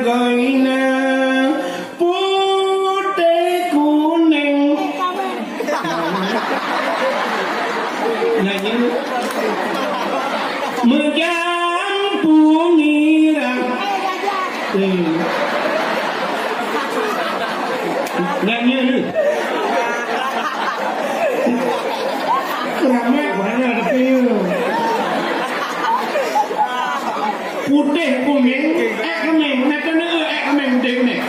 goina putih kuning nanya menjampungi nanya lu ramai banyak tapi putih kuning kemeng nak kena kemeng putih kuning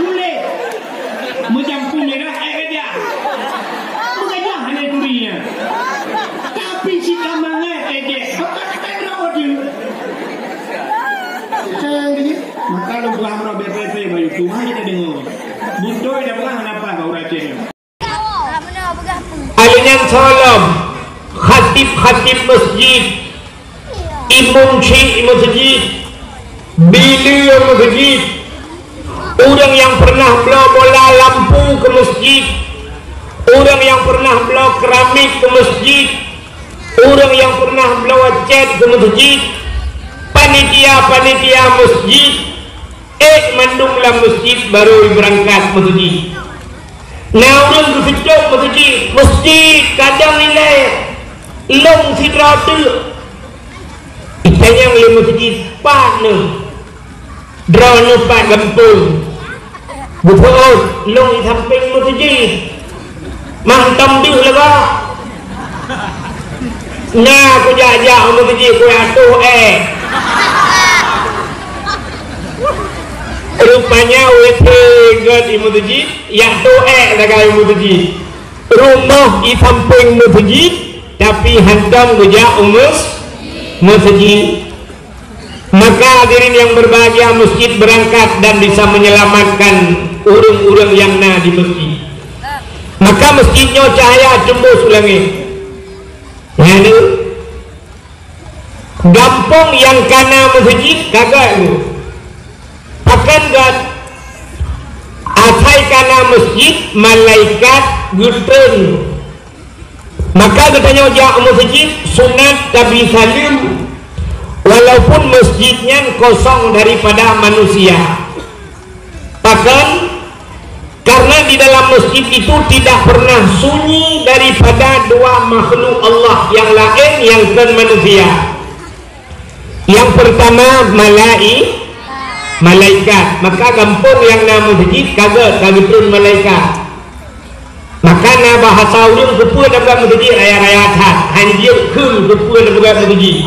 kulit mencampurnya dah aja bukan dah hanya durinya tapi si kamangan tak berapa tu sayang gini maka lu buang orang BPP baju Tuhan kita dengar buntoi dah bukan apa kau racanya alinan salam khatib masjid imam syekh masjid bila masjid orang yang pernah bawa bola lampu ke masjid, orang yang pernah bawa keramik ke masjid, orang yang pernah bawa cat ke masjid, panitia masjid mandunglah masjid baru berangkat masjid. Nah orang berfikir masjid kadang nilai long sidratu yang lima masjid partner drone pak gampung betul long di samping masjid mantam dia lah nah aku jajak masjid aku atuh rupanya wetengah di masjid yang tu lagai masjid rumah di samping masjid tapi hantam gejak masjid. Maka hadirin yang berbahagia, masjid berangkat dan bisa menyelamatkan urang-urang yang na di masjid. Maka masjidnya cahaya jembus langit. Yani gampang yang kana masjid kagak tu. Akan gak asai kana masjid malaikat gutun. Maka katanya ojak masjid sunat Nabi Salim walaupun masjidnya kosong daripada manusia. Bahkan karena di dalam masjid itu tidak pernah sunyi daripada dua makhluk Allah yang lain yang bukan manusia. Yang pertama malaikat. Maka kampung yang nama masjid kagak turun malaikat. Maka na bahasa ulun kepua dapat masjid raya-raya hat hanjir kun kepua dapat masjid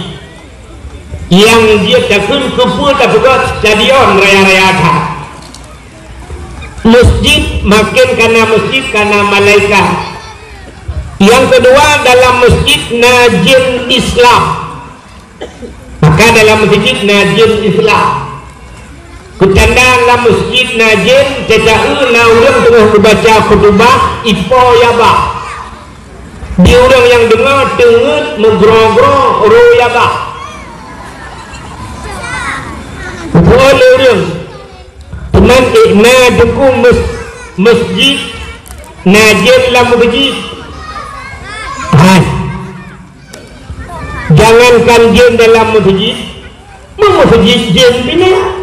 yang dia takun kepua dapat stadion raya-raya hat masjid makin karena masjid karena malaikat. Yang kedua dalam masjid najin Islam. Maka dalam masjid najin Islam kutandang dalam masjid najin cecah na orang tengah membaca khutbah ipo yaba di orang yang dengar tengut menggro-gro ro yaba boleh orang teman ikna dukung masjid najin dalam masjid jangankan jin dalam masjid masjid jin bina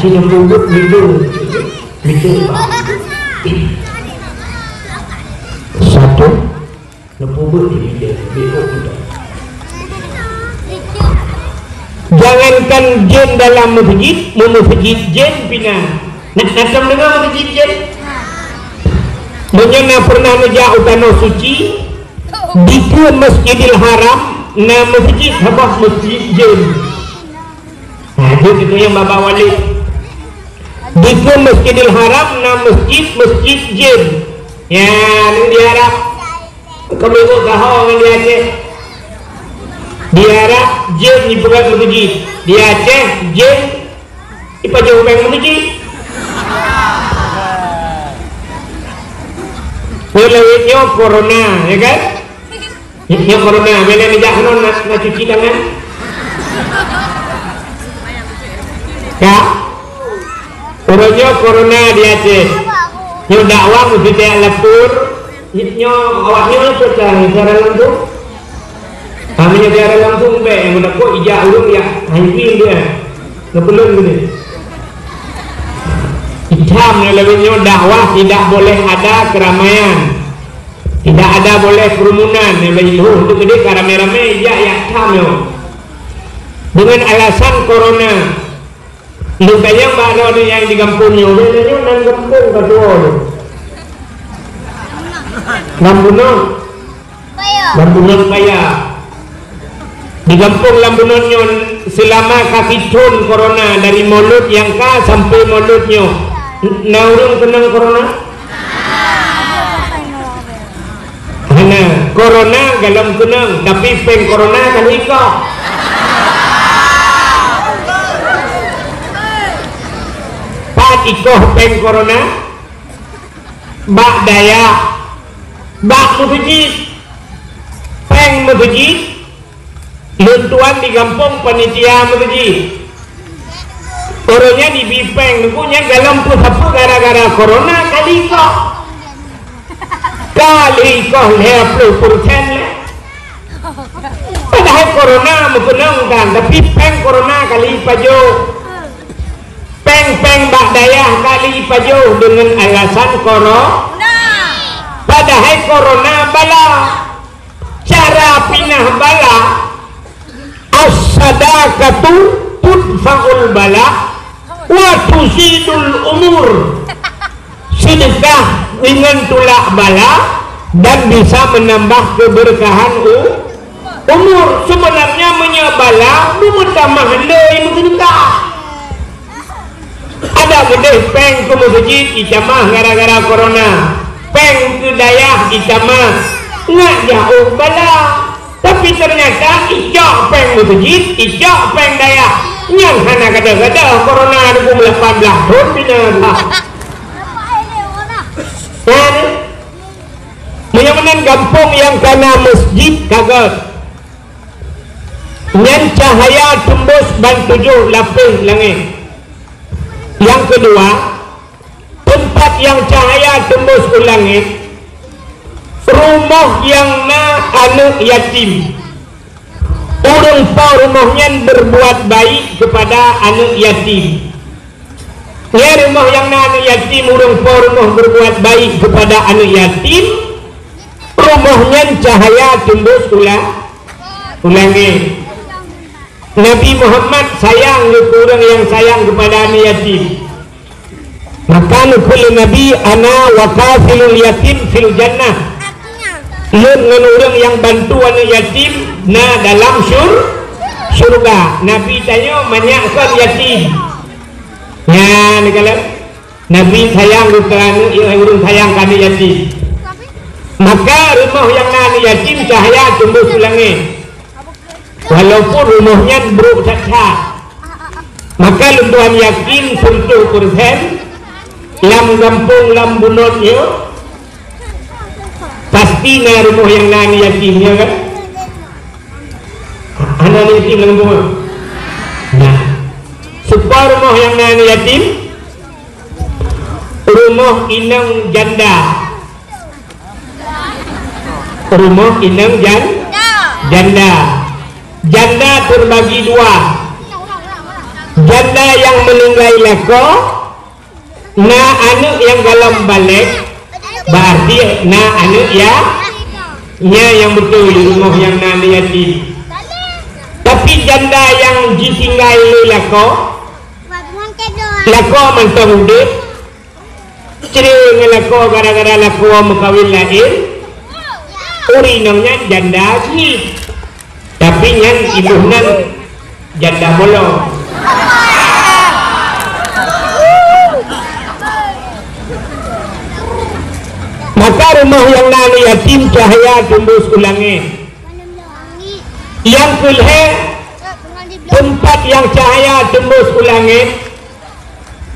yang rambut gitu satu lepubut di jangankan jin dalam masjid jin pina nak datang dengan masjid jin menyana pernah ngejak utano suci di Masjidil Haram na masjid habah masjid jin. Nah itu yang Bapak Wali di Masjidil Haram na masjid jin ya ini diharap kebetul kahong yang di Aceh diharap jin di pegat masjid di Aceh jin di pajau peng masjid welawitnya corona ya kan ya corona bila mijak non na cuci tangan ya orangnya corona di Aceh nyo dakwah mesti tiap lepur nyo awaknya lepur cari cara lantu Namanya dia langsung be yang menakut ijak urung ya hampir dia ngebelum gini. Hitam lebihnya dakwah tidak boleh ada keramaian, tidak ada boleh kerumunan. Lebih untuk gede rame-rame ya hitam yo. Dengan alasan corona. Lupanya baru yang di kampungnya, belanya nan kampung kedua. Lambunan paya. Di kampung Lambunonnya selama kaki ton corona dari mulut yang ka sampai mulutnya. Naurun kenang corona? Hana corona galam kenang tapi peng corona kan iko. Pat iko peng corona. Bak daya. Bak mufijit. Peng mufijit. Luntuan di kampung panitia masjid. Orangnya di Bipeng, punya galam pusapu gara-gara corona kali kok 50% lah. Padahal corona menggunang kan, tapi peng corona kali pajo. Peng bak daya kali pajo dengan alasan corona. Padahal corona bala. Cara pinah bala. As-sadaqatu tudfa'ul bala wa tusidul umur. Sedekah dengan tulak bala dan bisa menambah keberkahan umur. Sebenarnya menyabala memutamah lei sedekah. Ada gede peng ke masjid icamah gara-gara corona. Peng ke dayah icamah ngak jauh bala. Tapi ternyata ijak peng masjid, ijak peng daya. Yang hana kadang-kadang corona 2018 tahun binatang. Dan menyamanan kampung yang kena masjid kaget. Yang cahaya tembus ban 7 lapis langit. Yang kedua, tempat yang cahaya tembus ke langit. Rumah yang na anak yatim. Orang pa rumahnya berbuat baik kepada anak yatim. Ya rumah yang na anak yatim, orang pa rumah berbuat baik kepada anak yatim. Rumahnya cahaya tembus ulangi. Nabi Muhammad sayang ke orang yang sayang kepada anak yatim. Maka nukul Nabi ana wa kafilul yatim fil jannah. Dengan orang yang bantu anak yatim na dalam surga. Nabi tanya manyakkan yatim. Ya, kalau Nabi sayang kepada orang sayang anak yatim. Maka rumah yang anak yatim cahaya tembus langit. Walaupun rumahnya buruk cacat. Maka luntuan yakin 100% lam kampung Lambunonnya pasti na rumah yang nani yatimnya kan? Anak yatim dalam rumah. Nah, supaya rumah yang nani yatim, rumah inang janda. Rumah inang janda. Janda terbagi dua. Janda yang meninggal lako, na anak yang dalam balik. Berarti na anak ya yang betul di rumah yang nani yatim. Tapi janda yang ditinggal lako mantong hidup cering lako gara-gara lako mengkawin lain uri namanya janda sih. Tapi yang ibunan janda bolong. Maka rumah yang nani yatim cahaya tembus ke langit. Yang kedua, tempat yang cahaya tembus ke langit,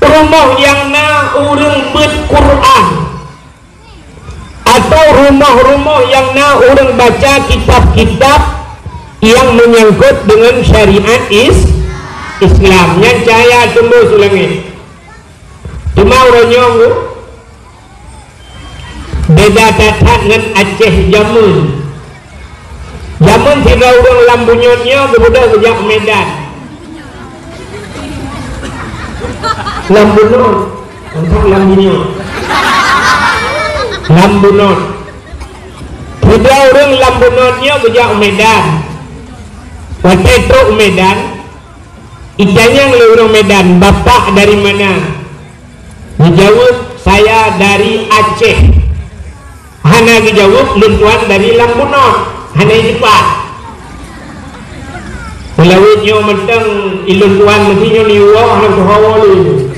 rumah yang na urang Quran, atau rumah-rumah yang na urang baca kitab-kitab yang menyangkut dengan syariat Islam. Yang cahaya tembus ke langit. Cuma orangnya beda datat dengan Aceh Jamun. Zaman tidak orang lambunyotnya kemudian sejak Medan. Lambunot, untuk lambunyot. Lambunot. Tidak orang lambunotnya sejak Medan. Waktu itu Medan, itanya orang Medan. Bapak dari mana? Dijawab, saya dari Aceh. Hana dijawab, lintuan dari Lambunot. Hana cepat. Melawitnya mentang ilun tuan mestinya niwah nak hawa lu.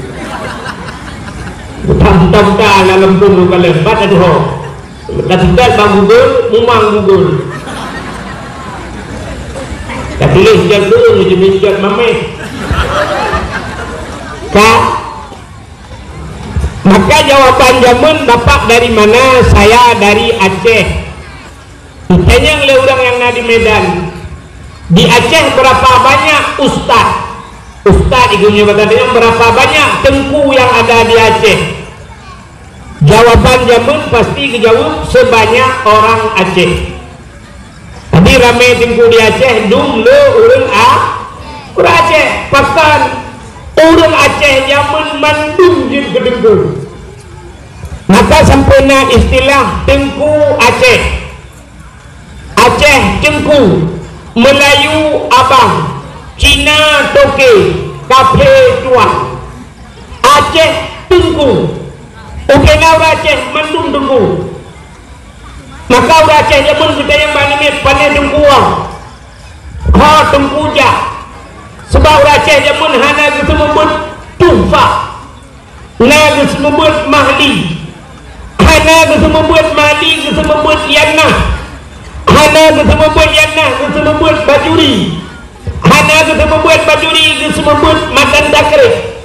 Buta-buta ala lembung lu kalau lembat ada ho. Ketika bang Google, mumang Google. Tak tulis jad dulu, jenis jad mameh. Kak, maka jawaban jamun bapak dari mana? Saya dari Aceh. Tanya oleh orang yang ada di Medan. Di Aceh berapa banyak ustaz? Ustaz igunya bertanya berapa banyak tengku yang ada di Aceh? Jawaban jamun pasti dijawab sebanyak orang Aceh. Tadi ramai tengku di Aceh, dum le urang orang Aceh. Pakan orang Aceh jamun mandum jin kedengku. Maka sempurna istilah tengku Aceh. Aceh tengku, Melayu abang, Cina toke, kafe tuan. Aceh tengku. Oke na orang Aceh mandum tengku. Maka orang Aceh jamun kita yang banyak pandai tengkuang. Ha tengkuja. Sebab orang Aceh jamun hana kita membut tufa. Na kita membut mahli. Hana kita membut mahli, kita membut yanah. Hana kita membuat yanah, kita membuat bajuri. Hana kita membuat bajuri, kita membuat matan takrib.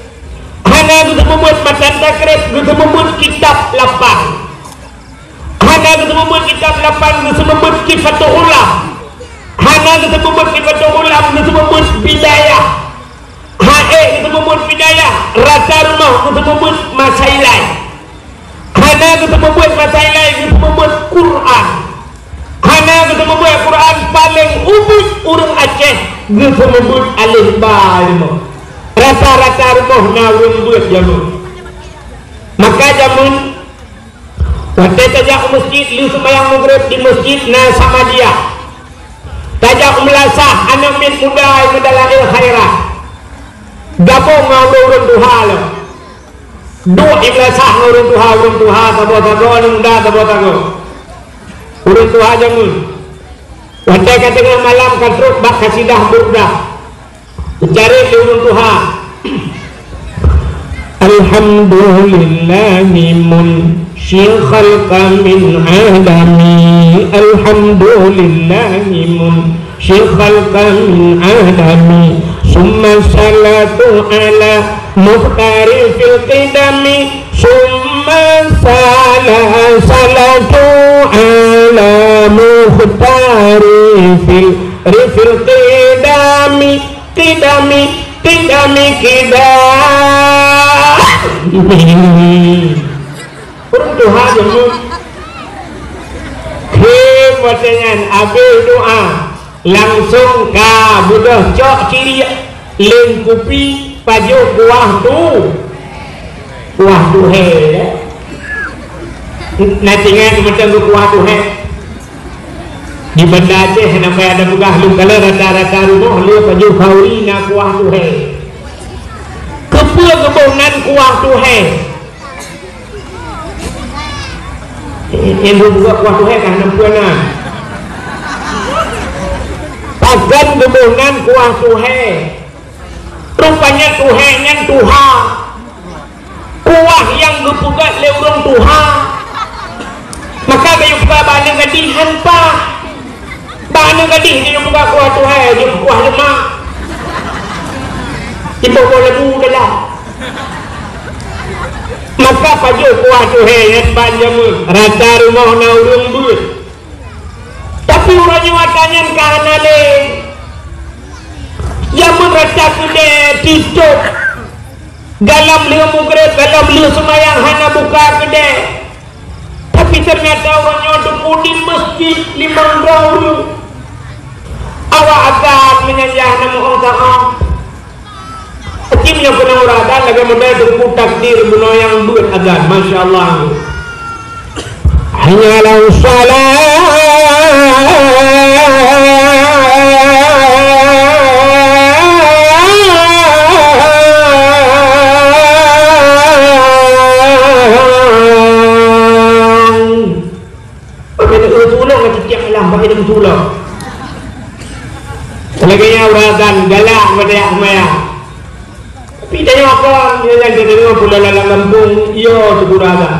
Hana kita membuat matan takrib, kita membuat kitab lapan. Hana kita membuat kitab lapan, kita membuat kifatul ulam. Hana kita membuat kifatul ulam, kita membuat bidayah. Hae kita membuat bidayah. Rata rumah kita membuat masailai. Hana kita membuat masailai, kita membuat Quran. Hana kita membuat Quran paling umum orang Aceh kita membuat alif ba ilmu. Rata-rata rumah na orang buat jamun. Maka jamun waktu tajak ke masjid lu sembahyang maghrib di masjid na sama dia. Tajak melasah anak min muda medalail khairah. Gabung ngau orang duha lo. Dua iblasah orang duha tabo-tabo nunda tabo-tabo. Urut tu aja mun. Wadai ka tengah malam ka truk bak kasidah burdah. Cari di urut tuha. Alhamdulillahi munsyil khalqa min adami. Alhamdulillahi munsyil khalqa min adami. Summa salatu ala muhtari fil qidami. Summa salatu ala muhtari fil qidami. Qidami Urut doa dulu. Kemudian habis doa langsung ka budah cok kiri lengkupi paju kuah tu he. Nanti ingat macam kuah tu he. Di Banda Aceh nampai ada buka lu kalau rata-rata rumah lu paju kauri na kuah tu he. Kepua kebonan kuah tu he. Yang buka kuah tu he kan nampuan. Pagan kebonan kuah tu he. Rupanya tu he nyan tuha. Kuah yang gepugat le urang tuha. Maka kayu buka bana gadihan pa. Bana gadih dia buka kuah tu he, dia kuah lemak. Kita boleh buka dah. Maka paju kuah tu he yang banjamun rata rumah na urang buat. Tapi urangnya watanya kahana le. Jamun rata kude tutup. Dalam liu mugret, dalam liu semayang hana buka kedai. Tapi ternyata orangnya duduk di masjid 5 tahun. awak akan menyanjah nama Allah Ta'ala Hakim yang pernah uradan lagi modal tunggu takdir bunuh yang buat agan Masya Allah hanyalah pakai dia bertolong selaganya uradan galak pada yang maya tapi tanya apa dia yang dia dengar pula dalam kampung iya tu uradan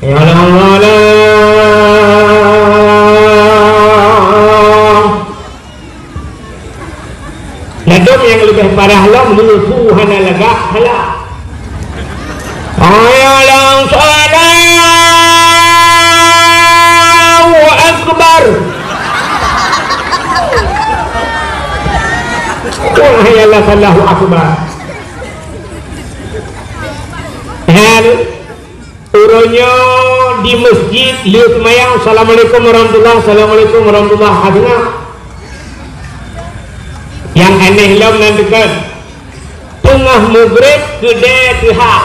ya Allah ladum yang lebih parah lah menuju hana lagak halak ayalang salam akbar hayalah Allahu akbar dan turunnya di masjid lihat semayang assalamualaikum warahmatullahi assalamualaikum warahmatullahi wabarakatuh yang aneh lam nan dekat tengah maghrib kedai tehak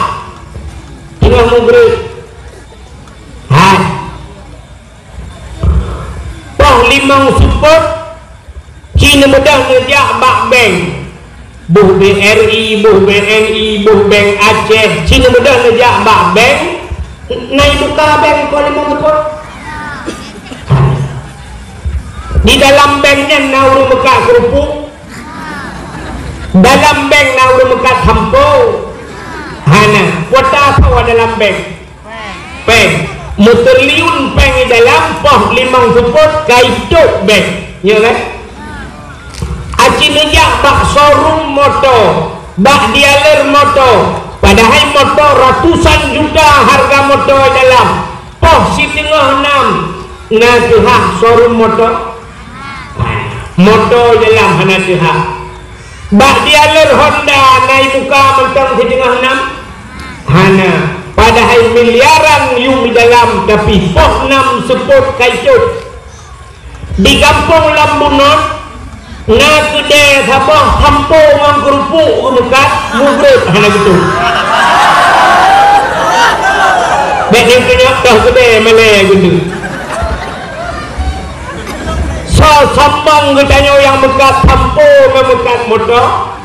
tengah maghrib limang support Cina mudah ngejak bak bank buh BRI, buh BNI, buh bank Aceh Cina mudah ngejak bak bank naik buka bank kau limang support di dalam banknya nauru mekak kerupuk dalam bank nauru mekak hampo hana kuota apa dalam bank bank muterliun peng di dalam poh limang support kaituk bank ya kan aci nejak bak showroom motor bak dealer motor padahal motor ratusan juta harga motor dalam poh si tengah 6 na tuhak showroom motor dalam hana tuhak bak dealer Honda naik muka mentang si tengah 6 hana padahal miliaran yung di dalam tapi poh 6 support kaicut di kampung Lambunon na kedai sabah hampo ngang kerupuk dekat mugrid hana gitu dek yang punya dah kedai malay gitu so sambang ketanya yang bekat hampo memekat motor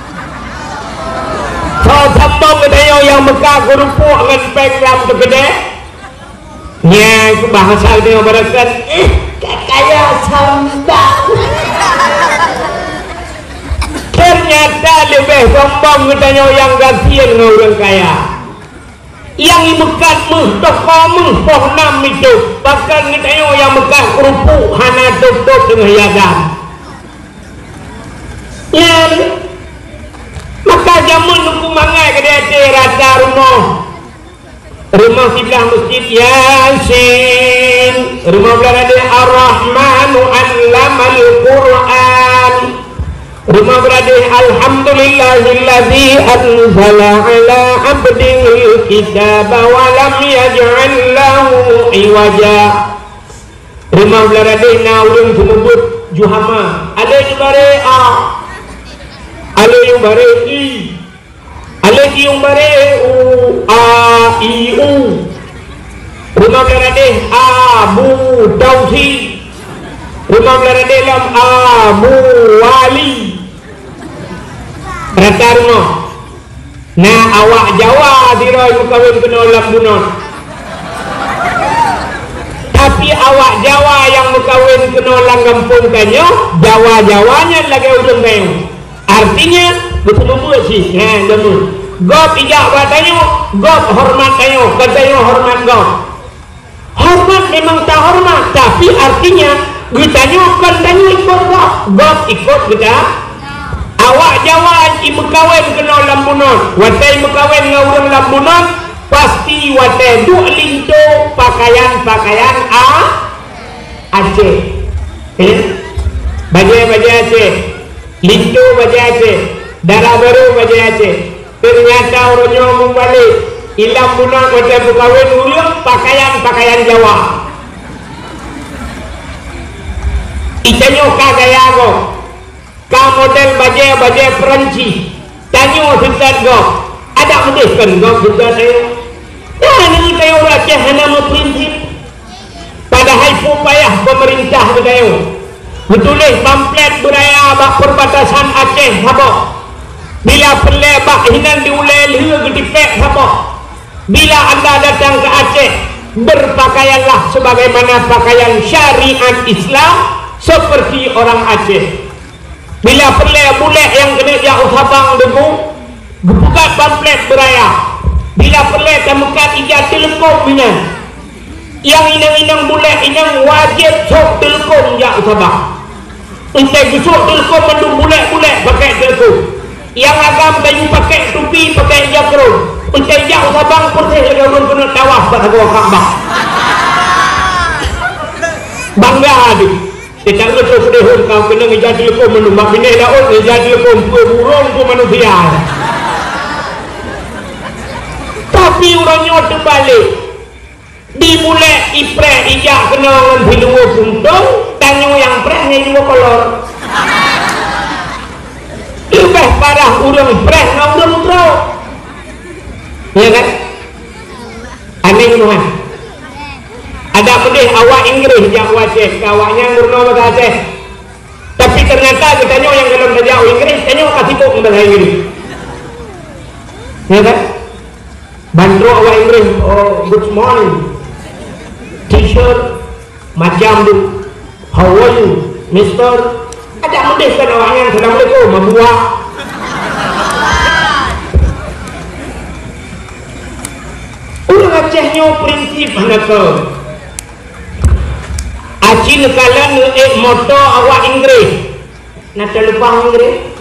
sambang ketanya yang bekat kerupuk dengan penglam tu kedai nya itu bahasa dia berakan kaya sambang ternyata lebih sambang ketanya yang kasihan dengan orang kaya yang bekat toko poh 6 itu bahkan ketanya yang bekat kerupuk hana tutup dengan hiasan ya maka jamun nuku mangai ke dia rata rumah sebelah masjid Yasin rumah belah dia Ar-Rahmanu Allamal Quran rumah berada Alhamdulillahilladzi anzala ala abdihil kitaba wa lam yaj'al lahu iwaja rumah berada naulun sumubut juhama ada jubare a ale yumbare i ale yumbare u a i u rumah berada abu tauhid rumah berada dalam abu wali rata rumah nah awak Jawa diroi kawin kena Lambunon tapi awak Jawa yang berkawin kena Langgampung kanyo Jawa-Jawanya lagi ujung kayu artinya betul membuat sih nah demu gop ijak batanyo gop hormat kanyo katanya hormat gop hormat memang tak hormat tapi artinya kita nyokon tanya ikut gop ikut kita awak Jawa ibu kawin kena Lambunon watai mekawin dengan orang Lambunon pasti watai duk linto pakaian Aceh baju Aceh linto baju Aceh darah baru baju Aceh ternyata orangnya ngomong balik ilam Lambunon watai mekawin ulang pakaian Jawa Itanyo kagaya go. Ka model baje Perancis. Tanyo sudah go. Ada mendeskan go sudah saya. Nah, ini kayo rakyat hana mo prinsip. Padahal pupayah pemerintah kayo. Betulis pamflet beraya bak perbatasan Aceh habok. Bila pelebak hinan diulai liha gedipek habok. Bila anda datang ke Aceh, berpakaianlah sebagaimana pakaian syariat Islam seperti orang Aceh. Bila pelebak yang kena jauh sabang debu, buka pamflet beraya. Bila pelebak temukan ijat telekom minyak. Yang inang-inang boleh inang wajib sok telekom jauh sabang. Untuk gusuk telekom mendung boleh pakai telekom. Yang agam kayu pakai tupi pakai jakro. Untuk jauh sabang perteh lagi orang kena tawaf pada gua Kaabah. Bangga adik. Kita ngetok sedehun kau kena ngejak telekom mendung. Mak bini daun ngejak telekom burung ku manusia. Tapi orangnya terbalik. Dimulai ipreh ijak kena dengan hidup puntung. Tanyo yang preh yang dua kolor. Lebih parah urang preh dengan urang utro. Ya kan? Aneh Tuhan. Ada pedih awak Inggris yang wajib. Awaknya ngurno bahasa Aceh. Tapi ternyata katanya yang dalam saja Inggris, tanyo kasih kok bahasa Inggris. Ya kan? Bantu awak Inggris. Oh, good morning. Teacher. Macam tu. How are you, Mister? Ada mudah kan awaknya. Assalamualaikum, membuat. Orang Acehnya prinsip hendak ke. Acil kala moto awak Inggris. Nak terlupa Inggris?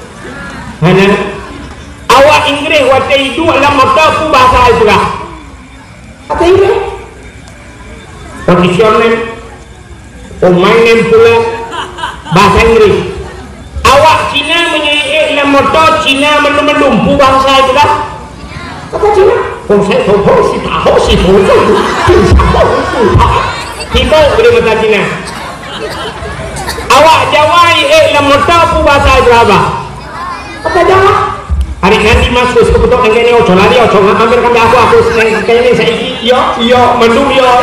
Mana? Awak Inggris waktu itu adalah moto pun bahasa itu lah. Apa Inggris? Conditional. My name pula bahasa Inggris. Awak Cina menyanyi dalam motor Cina mendum-mendum bangsa itu dah. Apa Cina? Kita boleh bahasa Cina. Awak Jawa dalam motor bahasa itu apa? Apa Jawa? Hari nanti masuk kebetulan yang ini ocol lari ocol hampir kami aku kayaknya saya iya mendung iya.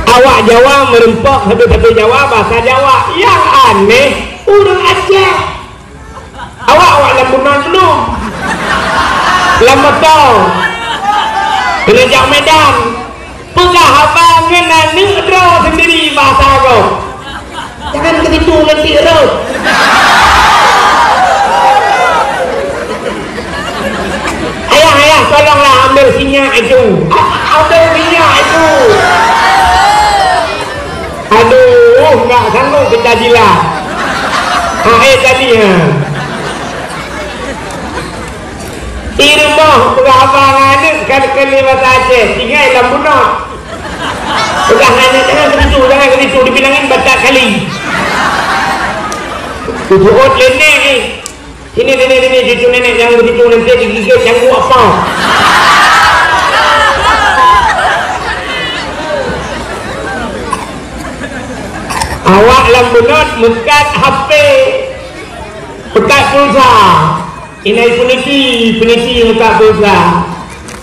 Awak Jawa merempok satu-satu Jawa bahasa Jawa yang aneh urang Aceh. Awak lambunan belum lambatau kena jak Medan pegah abang ngena negro sendiri bahasa kau jangan ketipu nanti erot. Ayah tolonglah ambil sinyak itu. Ambil minyak itu. Aduh, enggak sanggup kita jilat. Tadi ya. Irmoh pengabangan kali bahasa Aceh. Tinggal dalam bunuh. Udah jangan begitu, dibilangin baca kali. Tujuh nenek. Sini cucu nenek yang begitu nanti digigit canggu apa? Awak lambunot mekat HP, mekat pulsa. Ini peniti mekat pulsa.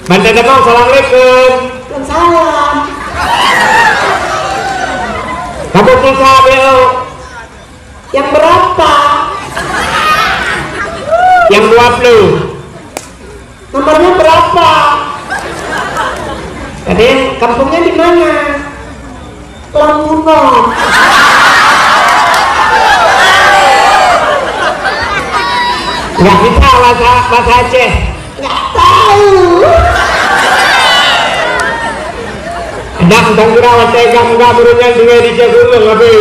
Bantai datang, assalamualaikum. Waalaikumsalam. Kamu pulsa bel? Yang berapa? Yang 20. Nomornya berapa? Tadi kampungnya di mana? Lambunan. Nggak bisa bahasa Aceh. Nggak tahu. Ada tentang kurawat tegang nggak berunya dengan dijaga tapi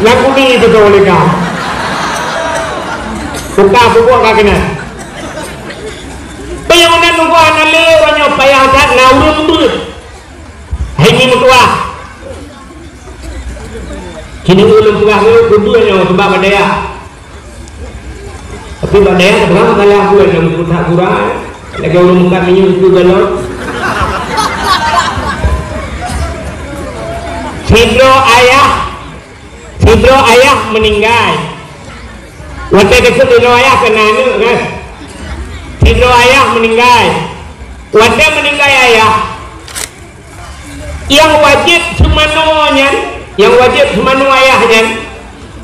lagu ini betul mereka. Buka nggak kena. Bayangan nunggu anak lewatnya payah tak naurun but. Ini mutua. Kini ulun tua kedua yang sebab badaya. Tapi badaya terang kali aku yang mudah kurang. Lagi ulun muka minyak itu galon. sidro ayah meninggal. Waktu itu sidro ayah kena ni kan. Sidro ayah meninggal. Waktu meninggal ayah, yang wajib semano ayahnya,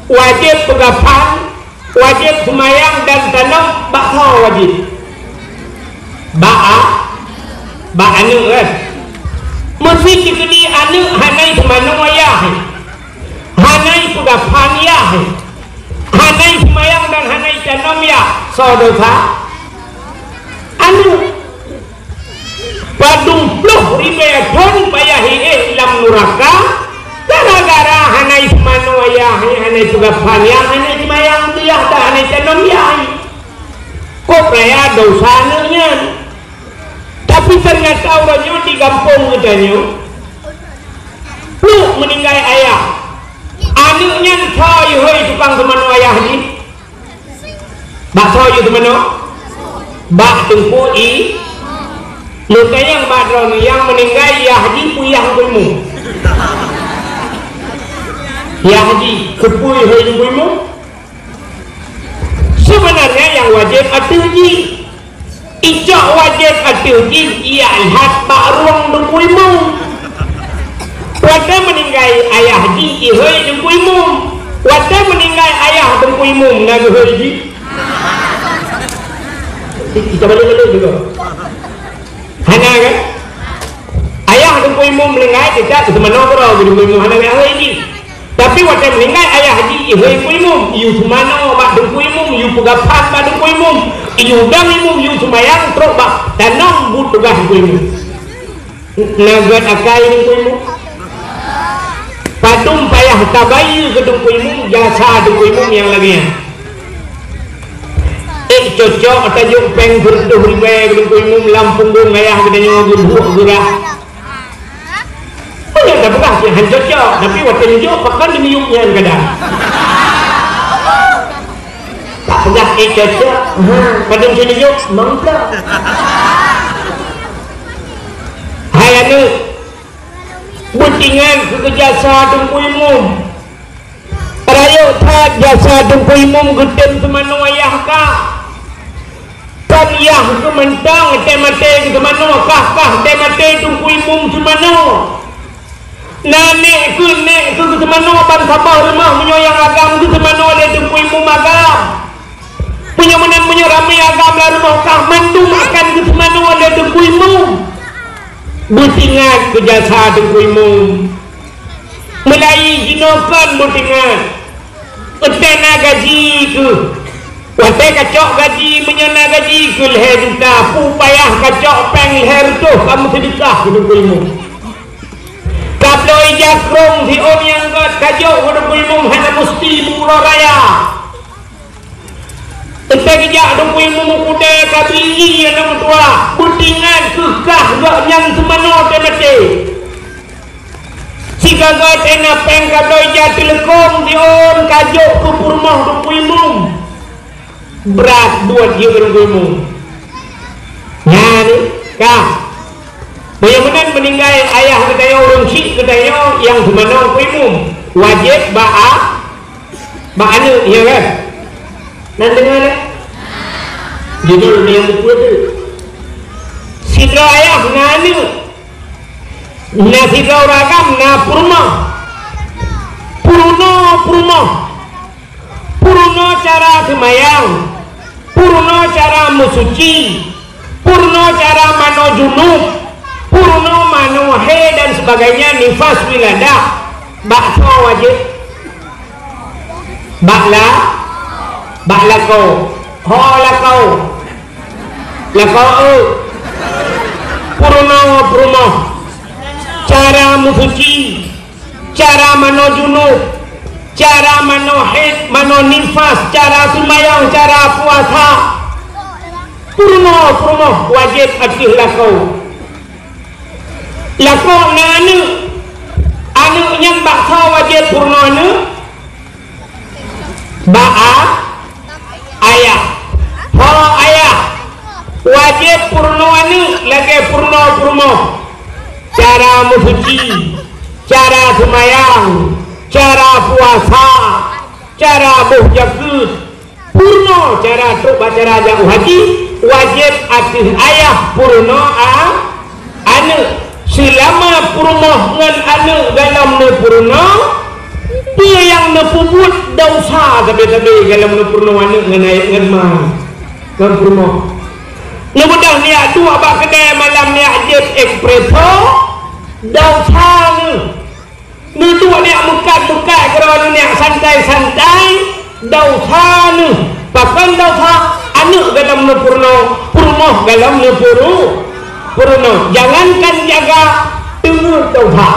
wajib pegapan, wajib semayang dan tanam bakso wajib. Anu kan. Mesti dikini anu hanai semano ayah, hanai pegapan ayah, hanai semayang dan hanai tanam ya. Saudara, anu padung pluh ribetun payahi ilam nuraka gara-gara hanai semano ayah, hanai pegapan ayah, hanai semayang ayah, dan hanai tanam ayah. Kok raya dosa nya. Tapi ternyata orangnya di kampung katanya lu meninggal ayah, anaknya coy tukang semano ayah ni bak coy semano bak tungkui lu kayang bak drone yang meninggal ayah di puyang kuimu ya haji kepui kuimu. Sebenarnya yang wajib atuji ijak wajib atuji ia lihat bak ruang dengkuimu. Wadah meninggal ayah ji ihoi dengkuimu. Wadah meninggal ayah dengkuimu naga hoi ji. Kita balik juga. Hana kan? Ayah dengkuimu meninggal tidak semana kau dengkuimu hana hoi ji. Tapi wadah meninggal ayah ji ihoi kuimu. Iu semana bak dengkuimu, iu pegapan bak dengkuimu. Iu damimu, iu semayang teruk bak tanam but tugas dengkuimu. Naga akai dengkuimu. Patung payah tabayu ke dengkuimu, jasa dengkuimu yang laginya. Cocok tajuk peng bertuh ribe ke dengkuimu lampung gung ayah kedanya gurbuh gurah. Oh ya tak pernah sih cocok, tapi waktu itu pakai demiuknya kadang. Tak pernah cocok, kadang sini yuk mangga. Hai anu, buntingan ke jasa dengkuimu. Rayo tak jasa dengkuimu gedem semano ayah kah? Kan yah ke mentang temate ke semano kah temate dengkuimu semano. Nanek ke semano bangsa bah rumah menyoyang agam ke semano ada dengkuimu agam. Punya ramai agam lah rumah kah mandu makan ke semano ada dengkuimu. Butingan ke jasa dengkuimu. Mulai jinokan butingan. Utena gaji ke. Watai kacok gaji menyana gaji ke leher duta. Pupayah kacok peng leher tu kamu sedekah ke dengkuimu. Kalau ijakrong si om yang kajok ke dengkuimu hanya mesti murah raya. Kita kejak dengkuimu kuda kabili yang nama tua. Butingan kekah gak yang semano temate. Si gagak tena peng kalau ijak telekong si om kajok ke purmah dengkuimu. Berat buat dia dengkuimu. Nah ni kah. Bagaimana meninggal ayah katanya orang cik katanya yang semana kuimu wajib anu ya kan dan dengar jadi yang betul tu sidra ayah nganu na sidra ragam na purno cara semayang purno cara musuci purno cara mano junub purno mano he dan sebagainya nifas wiladah bakso wajib baklako lakau purno cara musuci cara mano junub cara mano he mano nifas cara sumayang cara puasa purno wajib akih lakau anu yang bakso wajib purno anu ayah wajib purno anu lagi purno cara musuci cara semayang, cara puasa, cara berjakut, purno cara tu baca jauh haji, wajib atas ayah purno anak. Selama purno dengan anak dalam purno, dia yang nepubut dosa tapi dalam purno anak dengan ayat dengan mah, dengan purno. Mudah niat tu abang kedai malam niat jet espresso dosa ni tu niat muka kerana niat santai dosa ni bahkan dosa anak dalam purno dalam purno jangankan jaga tengah dosa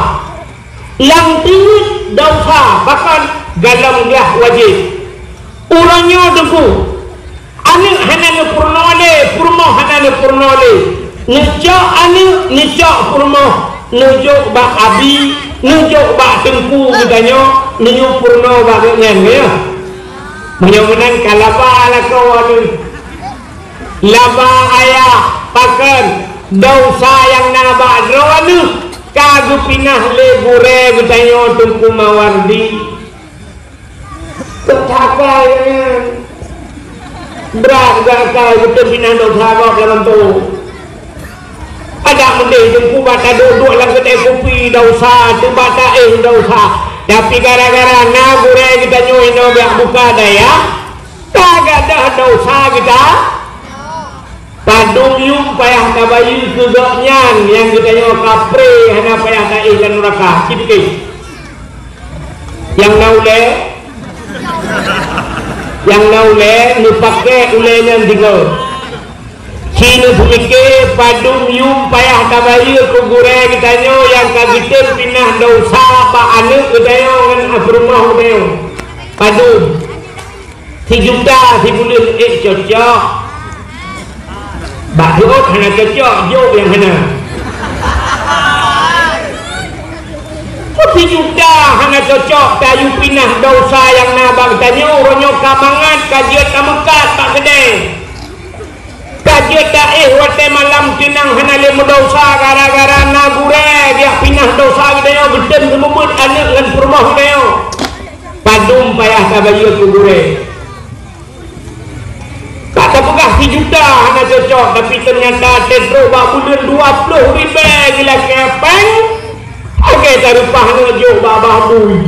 yang tinggi dosa bahkan dalam dia wajib orangnya deku anak hanana purno hanana purnole ngejok anak ngejok purno ngejok bak abi ngejok bak tengku katanya ngejok purno bak ngen ya menyamanan kalapa ala kawan laba ayah pakan dosa yang nabak drawanu kagu pinah lebure katanya tengku mawardi ketakai berat gakal betul pindah dosa kau dalam tu ada mendih jengku bata duduk dalam kedai kopi dosa tu bata dosa tapi gara-gara nagure kita nyuih no biak buka daya kagak dah dosa kita padung yung payah kabayu kegoknyan yang kita nyuih kapre hana payah daih dan neraka cipik yang naule ni pakai ulenya tinggal sini pemikir padung yung payah kabayu kugure kita nyo yang kagitin pinah dosa pak anu kita nyo dengan rumah kita nyo padung 1 juta 1 bulan cocok bak diot hana cocok jauh yang hana 1 juta hana cocok tayu pinah dosa yang nabang tanya orangnya kamangan kajian kamekat pak kedai kajian daih wate malam tinang hana lemu dosa gara-gara nagure dia pinah dosa kedai beden semubut anak dan permah kedai padum payah kabayu kugure kata pegah 1 juta hana cocok tapi ternyata tetro bak bulan 20 ribu gila kepeng okey tarupah nujuk babah bui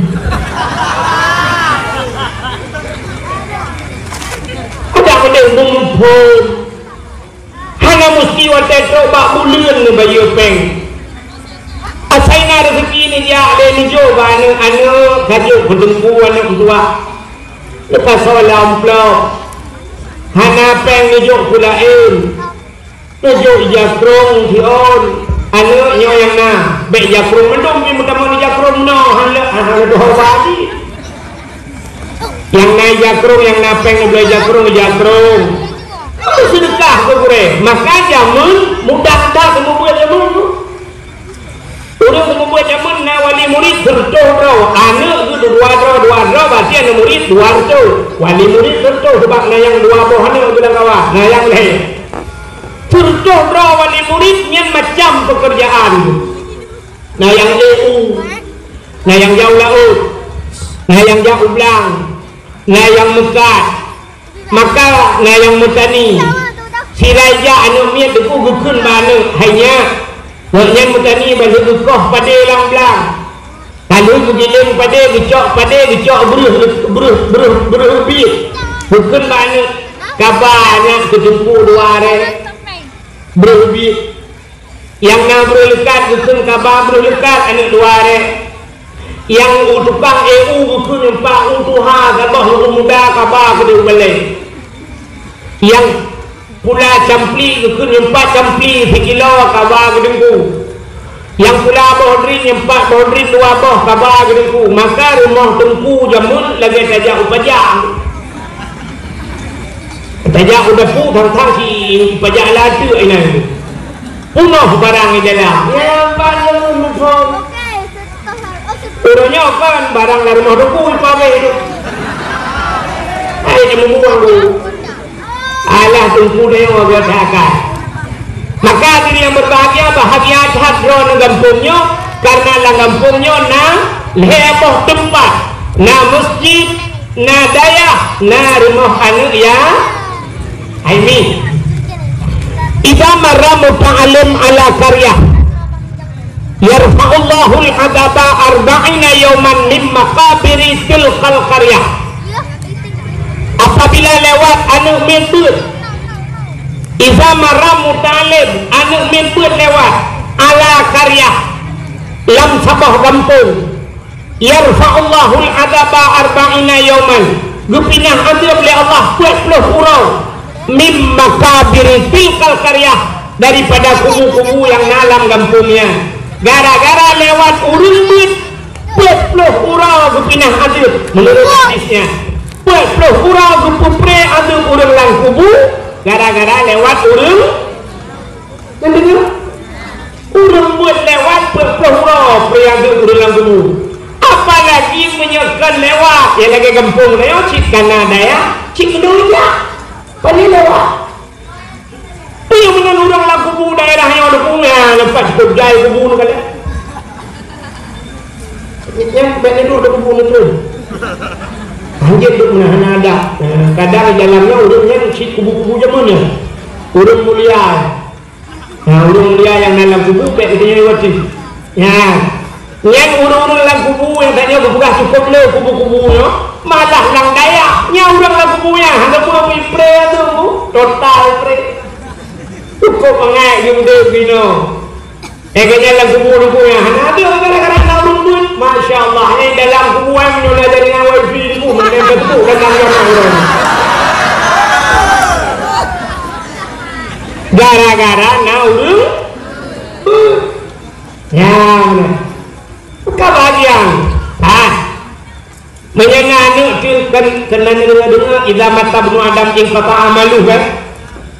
ada benda mumpun hanya mesti wate bak bulan ni bayu peng asaina rezeki ni dia ada nujuk anak kajuk berdengku anak tua lepas solam pula hana peng nujuk pulain nujuk jakrong dion anak nyo yang na baik jakrong mendung ni mudah-mudahan jakrong no hala doa bagi yang na jakrong yang na peng boleh jakrong itu sedekah ke gue maka jamun mudah dah semua buat jamun tu orang semua buat jamun na wali murid sertuh draw anak tu dua draw berarti anak murid 200 wali murid sertuh sebab na yang 2 boh anak bilang kawan na yang lain sertuh draw wali muridnya macam pekerjaan nah yang EU nah yang jauh laut nah yang jauh belang nah yang mekat maka nah yang metani si raja anu miat deku gukun mana hanya yang metani balik gukoh pada lang belang lalu begiling pada gecok beruh bit gukun mana kabarnya ketumpu 2 hari berubi yang nak berlekat bukan kabar berlekat anak 2 hari yang tukang EU bukan empat utuha kabar muda kabar kedua balik yang pula campli bukan empat campli sekilo kabar kedengku yang pula bohdrin 4 bohdrin 2 boh kabar kedengku maka rumah tengku jamun lagi saja upajang tajak udah pu tang si pajak ladu ini punuh barang di dalam ya banyak mumpung orangnya kan barang dari rumah duku pakai itu dia membuang tu alah tunggu dia yang biasakan maka diri yang berbahagia bahagia hati drone gampungnya karena lang kampungnya na leboh tempat na masjid na dayah na rumah anu ya aimi idza marra muta'allim ala qaryah yarfa'ullahu al-'adaba 40 yawman min maqabiri tilkal qaryah. Apabila lewat anu mimput idza marra muta'allim anu mimput lewat ala qaryah lam sabah kampung yarfa'ullahu al-'adaba 40 yawman gupinah adab oleh Allah 40 urang mim makabiri tilkal qaryah daripada kubu-kubu yang dalam kampungnya gara-gara lewat urang bit 40 urang gupinah adab menurut hadisnya 40 urang gupupre adab urang lang kubu gara-gara lewat urang mendengar urang buat lewat 40 urang pre adab urang lang kubu apalagi menyekan lewat ya lagi kampung lewat cik kana daya cik keduanya pani lewat dia menurut orang lah kubu daerah yang ada punya lepas kerjai kubu ni kalian yang benar itu ada kubu ni tu anjir tu menahan ada kadang dalamnya urangnya cik kubu-kubu zamannya urang mulia urang mulia yang dalam kubu baik dia lewat ya yang urang-urang lang kubu yang tanya berbuka cukup le kubu-kubu no malah lang daya nya urang lang kubu yang hanya pura pre tu total pre cukup mengai yung de bino kanya lang kubu yang hanya ada gara-gara urang duit masyaallah ni dalam kubu yang nyola dari awal wifi ku macam betul dalam urang gara-gara na urang ya kebahagiaan menyangani kena dengar idza mata ibnu adam in qata amalu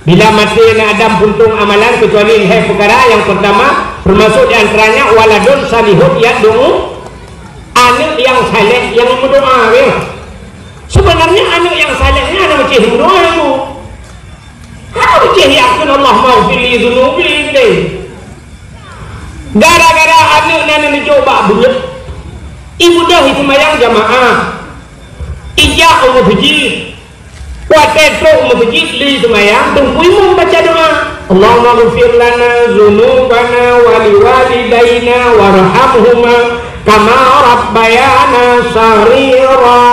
bila mati Adam puntung amalan kecuali perkara yang pertama termasuk di antaranya waladun salihun yad'u anak yang saleh yang berdoa ya. Sebenarnya anak yang salehnya anak macam berdoa itu harus macam yakin Allah maghfirli dzunubi ini gara-gara anak nana coba buat ibu dah semayang jamaah ijak umur haji wateto umur haji li semayang tunggu imam baca doa Allahumma ghfir lana dzunubana wa liwalidayna warhamhuma kama rabbayana saghira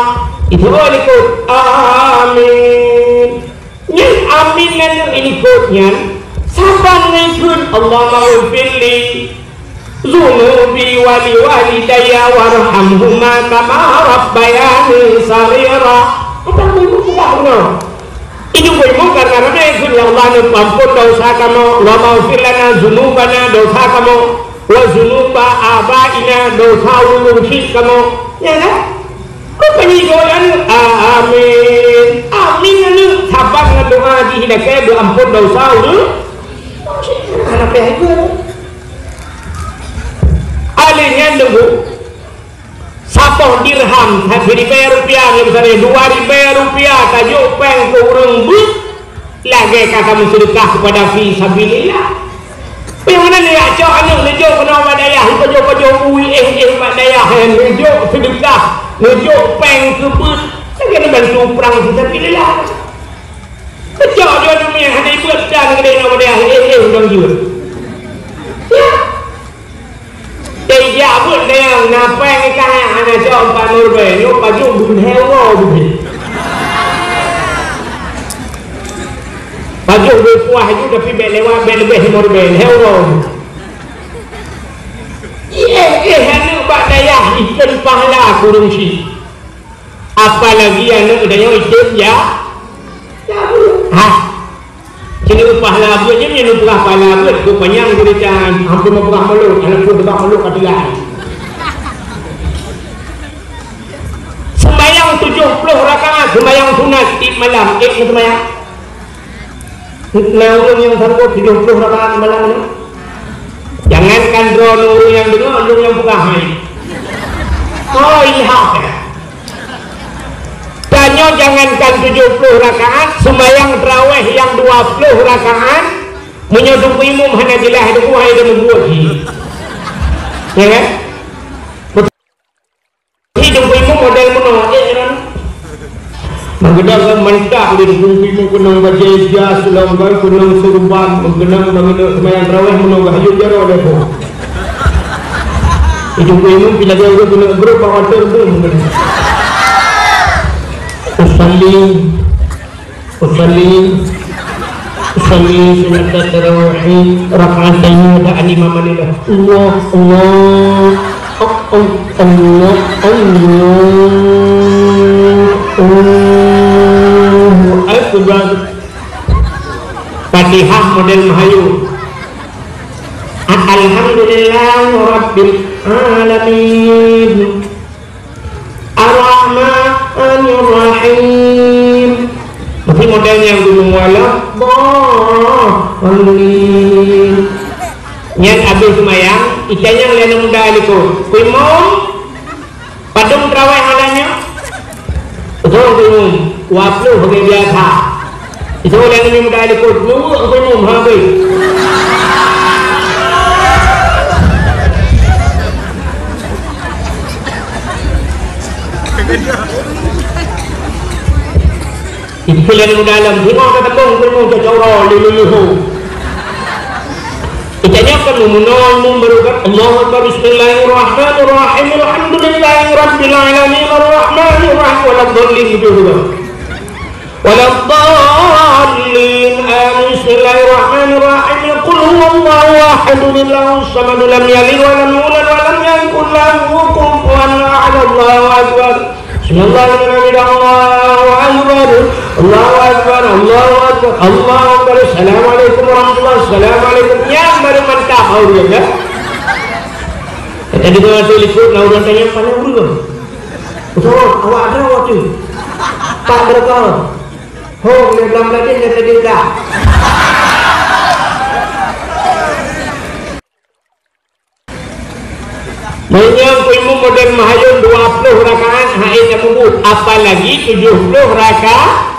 itu ikut amin yang amin ini ikutnya sabar ngikut Allahumma ghfir li Zunubi wali walidayya warhamhuma kama rabbayani saghira. Apa ibu bukan itu ibu karena mana itu Allah ampun dosa kamu wa maghfir lana dzunubana dosa kamu wa dzunuba abaina dosa ulumsi kamu ya kan apa ni doa amin amin ni sabar doa dihidapkan doa ampun dosa ulum anak itu alihnya nunggu sapong dirham Rp1.000 misalnya Rp2.000 tajuk peng ke urang but lagi kata mensedekah kepada fi sabilillah yang mana ni acok anak nejuk kena badayah pejok-pejok ui badayah nejuk sedekah nejuk peng ke but lagi nak bantu perang fi sabilillah acok dia dunia ada buat dan kena badayah undang juga ya dia pun dia napa yang kaya anak jom panur be yo paju bun hewo bun paju be kuah itu tapi be lewat be lebih mur be hewo hanu bak daya ikan pahala kurung si apalagi anak daya ikan ya Kini pahala buat je ni upah pahala buat ku panjang guritan hampir mepah meluk anak ku betah meluk kadilai sembahyang 70 rakaat sembahyang sunat di malam sembahyang orang yang sanggup 70 rakaat malam ni jangankan drone orang yang dengar orang yang buka hai oh lihat tanya jangankan 70 rakaat sembahyang tarawih yang 20 rakaat menyodok imam hana jelah itu hai dan membuat Ya kan? Hidup ibu model menolak menggenang mantap di bumi kunang bajai jas lomba kunang surban menggenang mengenang semayang terawih menunggu hajud jaro depo itu ilmu bila dia udah kunang grup bawa terbun menggenang usalli sunat terawih rakaat ini ada imam manilah Allah Akbar. Fatihah model Mahayu. Alhamdulillah Rabbil Alamin. Ar-Rahmanir Rahim. Tapi modelnya yang gunung wala Amin. Yang habis semayang ikannya liana muda aliko kuimong padung terawih halanya betul kuimong waplu bagai biasa itu liana muda aliko nunggu kuimong habis itu liana muda alam hingga ketepung kuimong cacoro luluhu Ijanya kan memohon memberukat Allahu Akbar Bismillahirrahmanirrahim Alhamdulillahi Rabbil Alamin Ar-Rahmanir Rahim Waladhdallin Waladhdallin Amin Bismillahirrahmanirrahim Qul huwallahu ahad Allahus samad lam yalid wa lam yulad wa lam yakul lahu kufuwan ahad Allahu Akbar Bismillahirrahmanirrahim Allahu Akbar Allahu Akbar Allahu Akbar Allahu Akbar Assalamualaikum warahmatullahi Assalamualaikum yang baru mantap audio ya tadi gua telepon orang tanya mana belum betul awak ada waktu tak berkau dia belum lagi dia tadi dah menyambut ilmu model mahayun 20 rakaat haid yang mubut apalagi 70 rakaat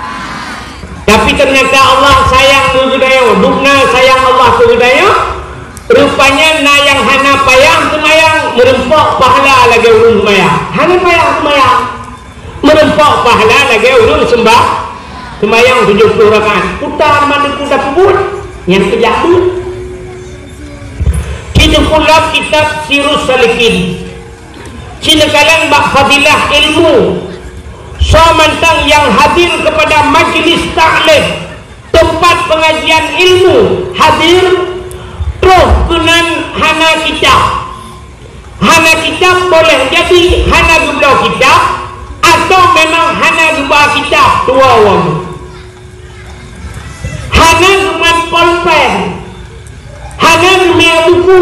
tapi ternyata Allah sayang kegedaya dukna sayang Allah kegedaya rupanya na yang hana payang semayang merempok pahala lagi urun semayang hana payang semayang merempok pahala lagi urun sembah semayang 70 rakaat putar mandi putar pebut yang kejabut kita pula kitab Sirus Salikin cinakalan bak fadilah ilmu so mantang yang hadir kepada majlis ta'lim tempat pengajian ilmu hadir terus kenan hana kitab boleh jadi hana gublau kitab atau memang hana gubau kitab dua orang hana guman polpen hana gumia buku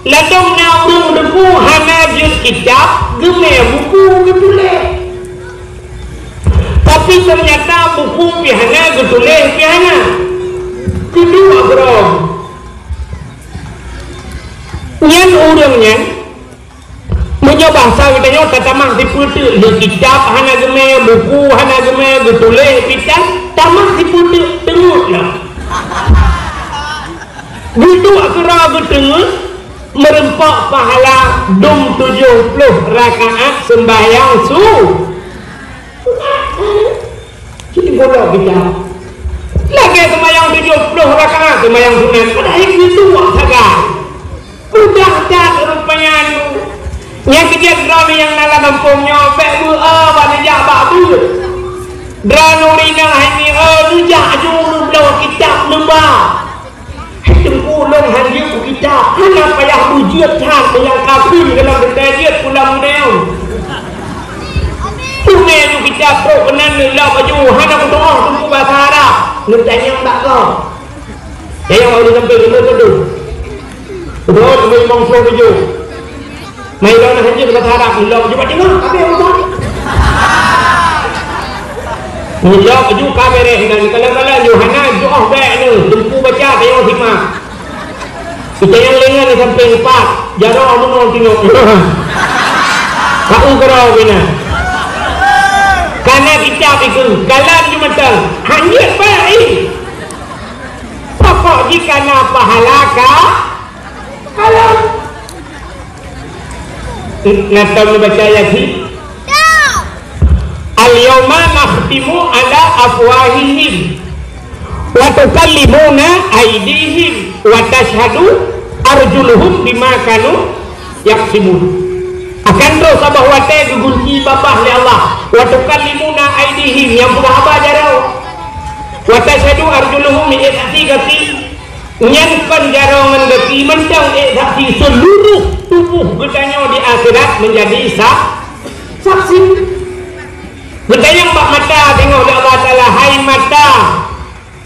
ladong na urung buku hana jut kitab gumia buku getuleh tapi ternyata buku pihana getuleh pihana kedua bro nyan urangnya punya bahasa kita kata mah diputu di kitab hana geme buku hana geme getuleh pisan tamah diputu tengok lah gitu akra getengah merempak pahala dum 70 rakaat sembahyang jadi bodoh kita lagi sembahyang 70 rakaat sembahyang sunat pada itu saja udah dah rupanya yang kejadian drama yang nala kampungnya bebu pada jabak bu dranurina ini rujak juru belau kitab lembah tempulung hanyu kitab hana payah bujiathan yang kafir dalam berdajiat pulang neon punya ju kitab pro kenan la baju hana berdoa tunggu bahasa Arab ngertanya yang tak kau yang mau sampai ke tu betul tu memang pro baju mai dah hanyu bahasa Arab la baju tengok apa yang betul Mula baju kamera dan kalau-kalau Yohana doa baik ni tumpu baca tengok simak kita yang lengan ni sampai 4 jarak orang tengok kau kerau bina karena kitab itu kalam jumatan hanya baik pokok jika na pahala ka kalam Natau baca ayat ni. Al-yawma nakhtimu ala afwahihim wa tukallimuna aydihim wa tashhadu arjuluhum bima kanu yaksibun. Akan terus abah wate gugunci babah li Allah wa tukallimuna aydihim yang pura abah jarau wa tashhadu arjuluhum min gati nyanpan jarau mengati mendang gati seluruh tubuh gedanya di akhirat menjadi saksi. Bertanya mbak mata tengok dia Allah Ta'ala, hai mata,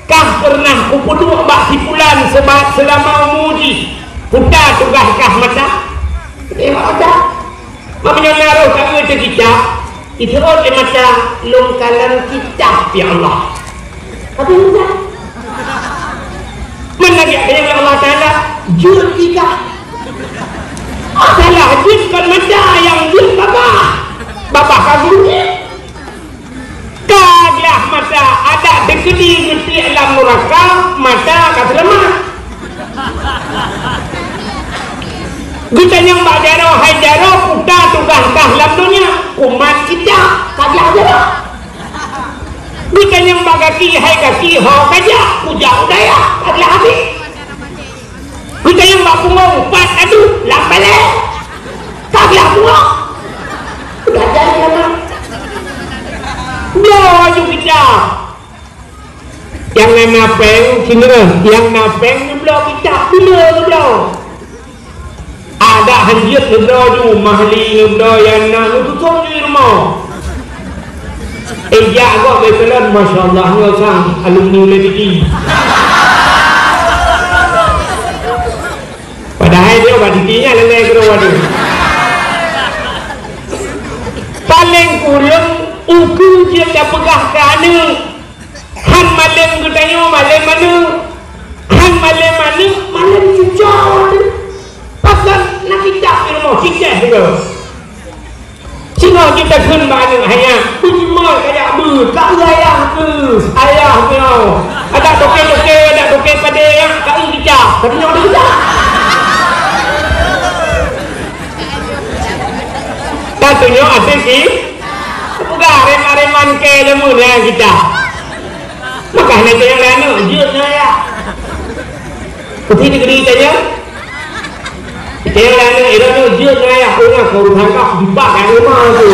kah pernah kupuduk mbak sipulan selama umudi putar tugaskah mata? Tengok ada mamanya naruh kami terkicap itu oleh mata longkalan kicap ya Allah. Tapi mata mana dia yang Allah Ta'ala jur tiga adalah jurkan mata yang jur babah kagumnya kaglah mata ada dekedi ngerti alam neraka mata kata lemah. Kita yang mbak jaro hai jaro puta tugas dalam dunia umat kita kaglah jaro. Kita yang mbak kaki hai kaki ho kaja puja udaya kaglah habis. Kita yang mbak punggung pat aduh lambale kaglah punggung udah jadi kan. Baju kita yang napeng sini yang napeng ngeblo kita ngeblo ada hanjut ngeblo ju mahli ngeblo yang nak tutup di rumah ejak kok betulan Masya Allah ngosang alumni lagi padahal dia baditinya lelai kena waduh paling kurang ukur dia dah pegah kerana han malam ketanya malam mana han malam mana malam cucuk pasal nak kita di rumah kita juga sehingga kita kena mana hanya bunyi mal kayak ber tak ayah ke ayah ke ada toke pada yang kau kita tapi yang ada kita tak tunjuk ada ki reman ke lemu dengan kita maka nanti yang lain jurnya ya putih negeri tanya yang lain itu jurnya ya orang kau tangkap dibakar rumah tu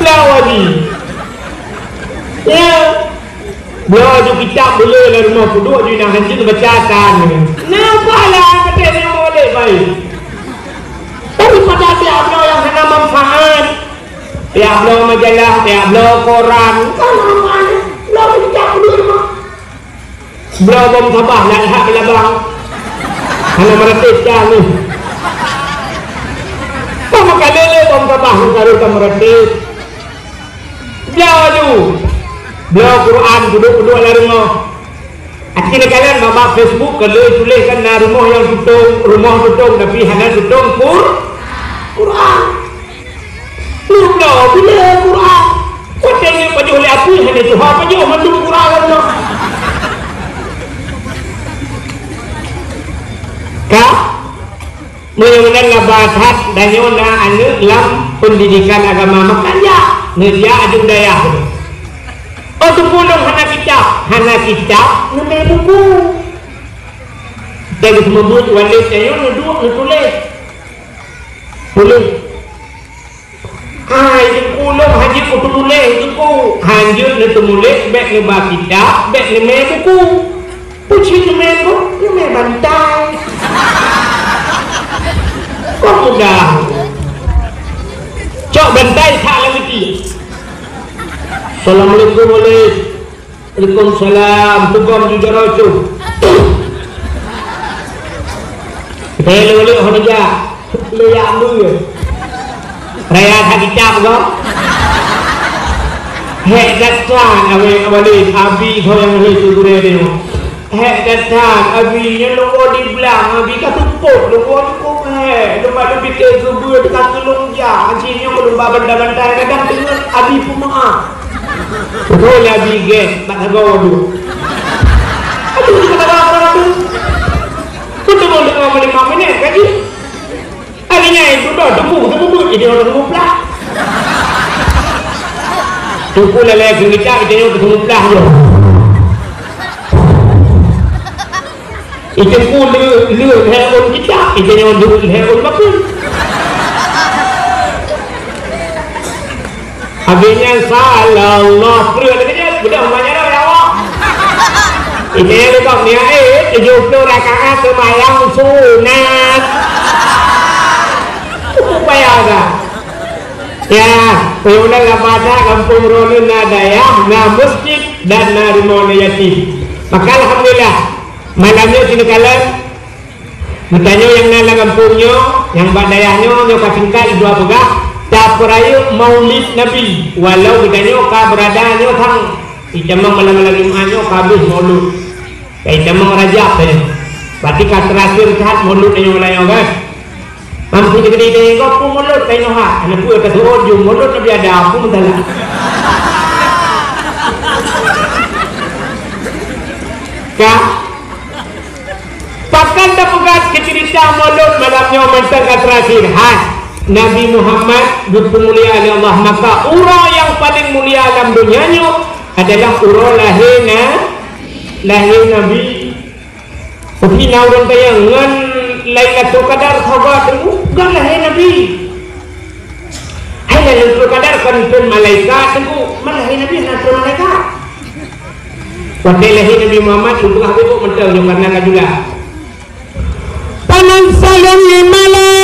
lawadi ya belajar kitab boleh lah rumah duduk di nak hancur bacaan kenapa lah kata dia boleh baik daripada tiap yang kena manfaat tiap majalah tiap koran kalau mana lo tidak dulu beliau bom sabah dan hak belabang karena meretis kami sama kali bom sabah kalau kita meretis beliau Quran duduk-duduk dalam rumah akhirnya kalian bapak Facebook kalau tuliskan na rumah yang tutung tapi hanya tutung Quran bila Quran katanya pada oleh aku hanya tu apa je mandum Quran tu kah mengenai labahat dan yona anu dalam pendidikan agama makanya media adung daya oh tu pulung hana kitab namanya buku dari semua buku walid saya duduk tulis boleh hai pulung haji kutu tulis itu hanjut le tulis baik le kitab baik le buku puji le buku le bantai kok mudah cok bantai tak lagi Assalamualaikum Waalaikumsalam tugam juga rocu kita luluk hoja leyak mưa raya thakicap đó hệ đất tràn abadi abi thôi yang itu gure deh hệ đất tràn abi yang lo di belang abi kata pot lo cukup lepas tu fikir kubur dekat tulung ja anjingnya belum benda-benda kadang dengan abi pemaaf betul abi ge tak tahu aduh kata apa tu mau dengar 5 minit kaji. Akhirnya itu dah tunggu jadi orang tunggu pelah. Tunggu lelaki kita jadi orang tunggu pelah je. Itu pun lu hewan kita jadi orang hewan bakun. Akhirnya salah Allah perlu dia sudah banyak dah awak. Ini dekat ni 70 rakaat sembahyang sunat. Upaya dah. Ya, pernah kepada kampung Ronin Nadayah, na masjid dan na rumah yatim. Maka alhamdulillah malamnya sini kalian bertanya yang nala kampungnya, yang badayahnya nyo kasingkat dua pegah. Tapurayu maulid Nabi walau bedanya ka beradanya thang ijamang malam-malam Jumatnya kabis maulud kayak ijamang rajab saja berarti ka terakhir saat maulud yang lain kan mampu gede-gede kau pun maulud kayak noha anak gue kata ujung maulud Nabi ada aku mentala ka pakan tak pegat kecerita maulud malamnya mentang ka terakhir Nabi Muhammad berpemulia oleh Allah, maka ura yang paling mulia dalam dunianya adalah ura lahir Nabi. Tapi orang kaya ngan Lailatul Qadar sahabat itu bukan lahir Nabi. Hai Lailatul Qadar kan malaikat itu lahir Nabi nasrul malaikat. Waktu lahir Nabi Muhammad untuk habis itu mentang yang karena juga. Paman salam malaikat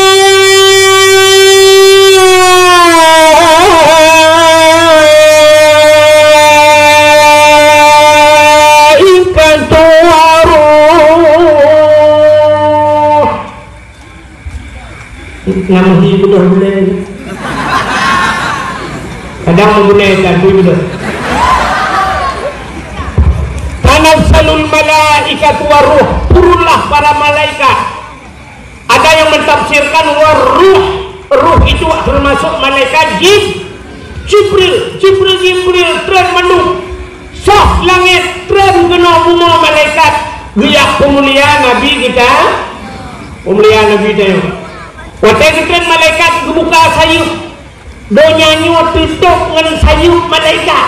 yang mesti betul-betul kadang menggunakan betul tanazalul malaikat waruh turunlah para malaikat. Ada yang mentafsirkan waruh, ruh itu termasuk malaikat Jibril tren mendung soh langit tren kena bunga malaikat biak pemulia Nabi kita waktu tren malaikat buka sayup donyanya tutup dengan sayup malaikat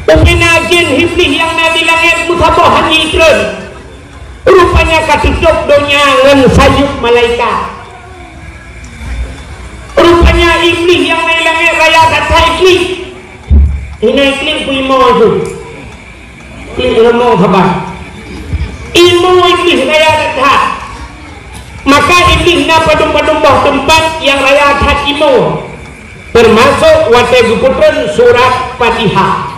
mungkin agen hiblis yang di langit musabah haji tren rupanya katutup donya dengan sayup malaikat. Rupanya iblis yang naik langit raya kata iblis ini iklim pun imau itu ilmu khabar ilmu iblis raya kata maka iblis na padum-padum bawah tempat yang raya kata imau termasuk wate guputran surat Fatihah.